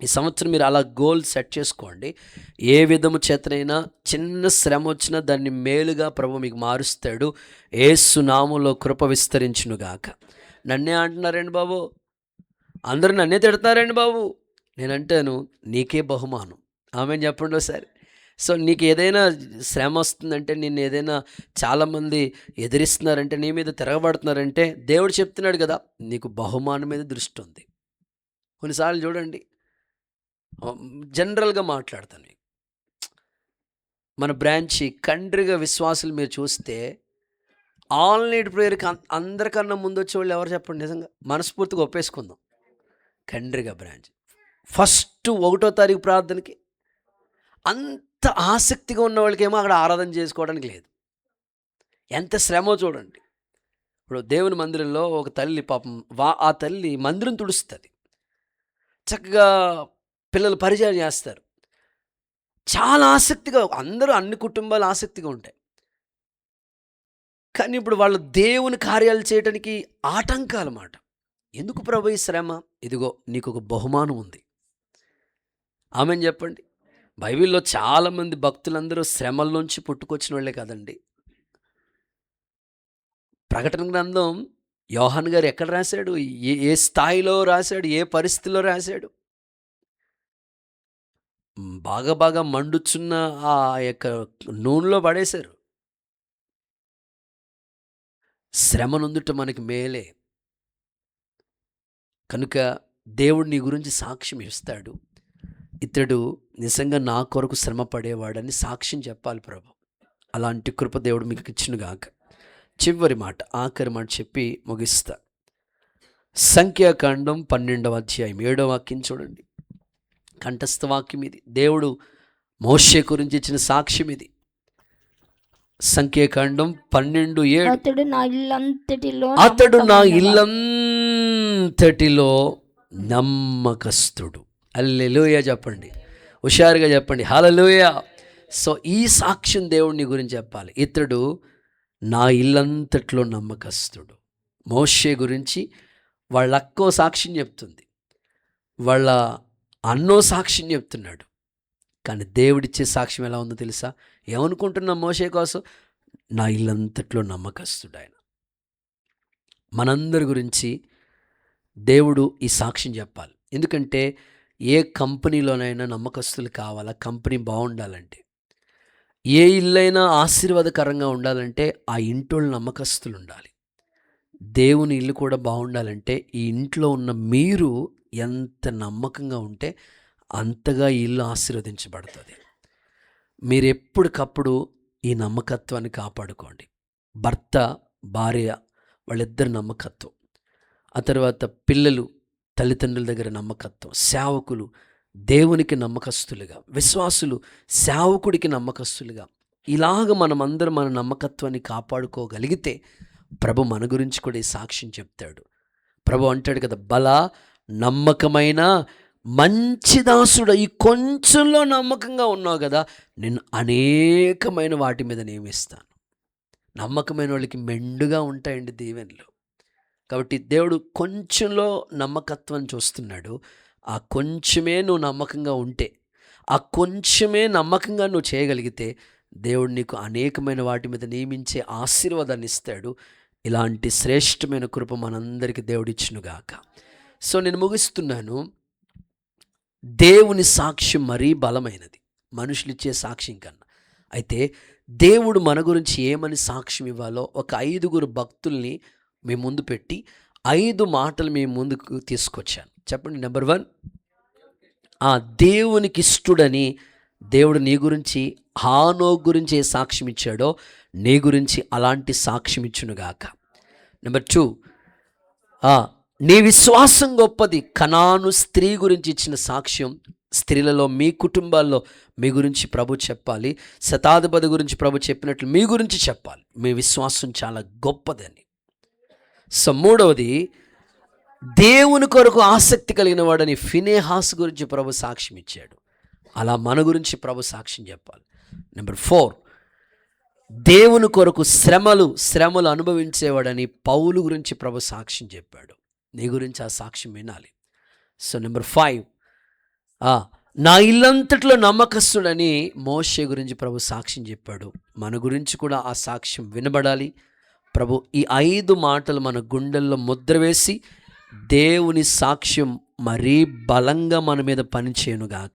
ఈ సంవత్సరం మీరు అలా గోల్ సెట్ చేసుకోండి. ఏ విధము చేతనైనా చిన్న శ్రమ వచ్చినా దాన్ని మేలుగా ప్రభు మీకు మారుస్తాడు. యేసు నామములో కృప విస్తరించునుగాక. నన్నే అంటున్నారండి బాబు, అందరూ నన్నే తిడతారండి బాబు. నేనంటాను, నీకే బహుమానం. ఆమెను చెప్పండి ఒకసారి. సో నీకు ఏదైనా శ్రమ వస్తుందంటే, నిన్ను ఏదైనా చాలామంది ఎదిరిస్తున్నారంటే, నీ మీద తిరగబడుతున్నారంటే, దేవుడు చెప్తున్నాడు కదా, నీకు బహుమానం మీద దృష్టి ఉంది. కొన్నిసార్లు చూడండి, జనరల్గా మాట్లాడతాను, మన బ్రాంచి కండ్రిగా విశ్వాసులు మీరు చూస్తే ఆల్ నైట్ ప్రేయర్కి అందరికన్నా ముందు వచ్చే వాళ్ళు ఎవరు చెప్పండి? నిజంగా మనస్ఫూర్తిగా ఒప్పేసుకుందాం. కండ్రిగా బ్రాంచ్ ఫస్ట్ 1వ తారీఖు ప్రార్థనకి అంత ఆసక్తిగా ఉన్న వాళ్ళకేమో అక్కడ ఆరాధన చేసుకోవడానికి లేదు. ఎంత శ్రమో చూడండి. ఇప్పుడు దేవుని మందిరంలో ఒక తల్లి పాపం ఆ తల్లి మందిరం తుడుస్తుంది, చక్కగా పిల్లలు పరిచయం చేస్తారు. చాలా ఆసక్తిగా, అందరూ అన్ని కుటుంబాలు ఆసక్తిగా ఉంటాయి. కానీ ఇప్పుడు వాళ్ళు దేవుని కార్యాలు చేయడానికి ఆటంకాలు మాట. ఎందుకు ప్రభు ఈ శ్రమ? ఇదిగో నీకు ఒక బహుమానం ఉంది. ఆమెను చెప్పండి. బైబిల్లో చాలామంది భక్తులందరూ శ్రమల నుంచి పుట్టుకొచ్చిన వాళ్ళే కదండి. ప్రకటన గ్రంథం యోహాను గారు ఎక్కడ రాశాడు? ఏ స్థాయిలో రాశాడు? ఏ పరిస్థితిలో రాశాడు? బాగా మండుచున్న ఆ యొక్క నూనెలో పడేశారు. శ్రమ నొందుట మనకి మేలే. కనుక దేవుడు నీ గురించి సాక్ష్యం ఇస్తాడు. ఇతడు నిజంగా నా కొరకు శ్రమ పడేవాడని సాక్ష్యం చెప్పాలి ప్రభు. అలాంటి కృప దేవుడు మీకు ఇచ్చునుగాక. చివరి మాట, ఆఖరి మాట చెప్పి ముగిస్తా. సంఖ్యాకాండం 12వ అధ్యాయం 7వ వాక్యం చూడండి. కంఠస్థ వాక్యం ఇది. దేవుడు మోషే గురించి ఇచ్చిన సాక్ష్యం ఇది. సంఖ్యాకాండం 12:7. అతడు నా ఇల్లంతటిలో నమ్మకస్తుడు. హల్లెలూయా చెప్పండి, హుషారుగా చెప్పండి, హల్లెలూయా. సో ఈ సాక్ష్యం దేవుడిని గురించి చెప్పాలి. ఇతడు నా ఇల్లంతట్లో నమ్మకస్తుడు. మోషే గురించి వాళ్ళ అక్కో సాక్ష్యం చెప్తుంది, వాళ్ళ అన్నో సాక్ష్యం చెప్తున్నాడు. కానీ దేవుడిచ్చే సాక్ష్యం ఎలా ఉందో తెలుసా? ఏమనుకుంటున్నాం మోషే కోసం? నా ఇల్లంతట్లో నమ్మకస్తుడు ఆయన. మనందరి గురించి దేవుడు ఈ సాక్ష్యం చెప్పాలి. ఎందుకంటే ఏ కంపెనీలోనైనా నమ్మకస్తులు కావాలా? కంపెనీ బాగుండాలంటే, ఏ ఇల్లైనా ఆశీర్వాదకరంగా ఉండాలంటే ఆ ఇంటోళ్ళు నమ్మకస్తులు ఉండాలి. దేవుని ఇల్లు కూడా బాగుండాలంటే ఈ ఇంట్లో ఉన్న మీరు ఎంత నమ్మకంగా ఉంటే అంతగా ఈ ఇల్లు ఆశీర్వదించబడుతుంది. మీరు ఎప్పటికప్పుడు ఈ నమ్మకత్వాన్ని కాపాడుకోండి. భర్త, భార్య వాళ్ళిద్దరి నమ్మకత్వం, ఆ తర్వాత పిల్లలు తల్లిదండ్రుల దగ్గర నమ్మకత్వం, సేవకులు దేవునికి నమ్మకస్తులుగా, విశ్వాసులు సేవకుడికి నమ్మకస్తులుగా, ఇలాగ మనమందరం మన నమ్మకత్వాన్ని కాపాడుకోగలిగితే ప్రభు మన గురించి కూడా ఈ సాక్ష్యం చెప్తాడు. ప్రభు అంటాడు కదా, బల నమ్మకమైన మంచి దాసుడు, ఈ కొంచెంలో నమ్మకంగా ఉన్నావు కదా, నేను అనేకమైన వాటి మీద నియమిస్తాను. నమ్మకమైన వాళ్ళకి మెండుగా ఉంటాయండి దీవెనలు. కాబట్టి దేవుడు కొంచెంలో నమ్మకత్వం చూస్తున్నాడు. ఆ కొంచెమే నువ్వు నమ్మకంగా ఉంటే, ఆ కొంచెమే నమ్మకంగా నువ్వు చేయగలిగితే దేవుడు నీకు అనేకమైన వాటి మీద నియమించే ఆశీర్వాదాన్ని ఇస్తాడు. ఇలాంటి శ్రేష్టమైన కృప మనందరికీ దేవుడిచ్చునుగాక. సో నేను ముగిస్తున్నాను. దేవుని సాక్ష్యం మరీ బలమైనది మనుషులు ఇచ్చే సాక్ష్యం కన్నా. అయితే దేవుడు మన గురించి ఏమని సాక్ష్యం ఇవ్వాలో ఒక 5 భక్తుల్ని మీ ముందు పెట్టి 5 మాటలు మీ ముందుకు తీసుకొచ్చాను. చెప్పండి. నెంబర్ 1, దేవునికి ఇష్టడని దేవుడు నీ గురించి, హానోకు గురించి ఏ సాక్ష్యం ఇచ్చాడో నీ గురించి అలాంటి సాక్ష్యం ఇచ్చునుగాక. నెంబర్ 2, నీ విశ్వాసం గొప్పది. కనాను స్త్రీ గురించి ఇచ్చిన సాక్ష్యం, స్త్రీలలో మీ కుటుంబాల్లో మీ గురించి ప్రభు చెప్పాలి. శతాధిపతి గురించి ప్రభు చెప్పినట్లు మీ గురించి చెప్పాలి. మీ విశ్వాసం చాలా గొప్పదని. సో 3వది, దేవుని కొరకు ఆసక్తి కలిగిన వాడని ఫినెహాస్ గురించి ప్రభు సాక్ష్యం ఇచ్చాడు. అలా మన గురించి ప్రభు సాక్ష్యం చెప్పాలి. నెంబర్ 4, దేవుని కొరకు శ్రమలు అనుభవించేవాడని పౌలు గురించి ప్రభు సాక్ష్యం చెప్పాడు. నీ గురించి ఆ సాక్ష్యం వినాలి. సో నెంబర్ 5, నా ఇల్లంతట్లో నమ్మకస్తుడని మోషే గురించి ప్రభు సాక్ష్యం చెప్పాడు. మన గురించి కూడా ఆ సాక్ష్యం వినబడాలి. ప్రభు ఈ 5 మాటలు మన గుండెల్లో ముద్ర వేసి దేవుని సాక్ష్యం మరీ బలంగా మన మీద పనిచేయునుగాక.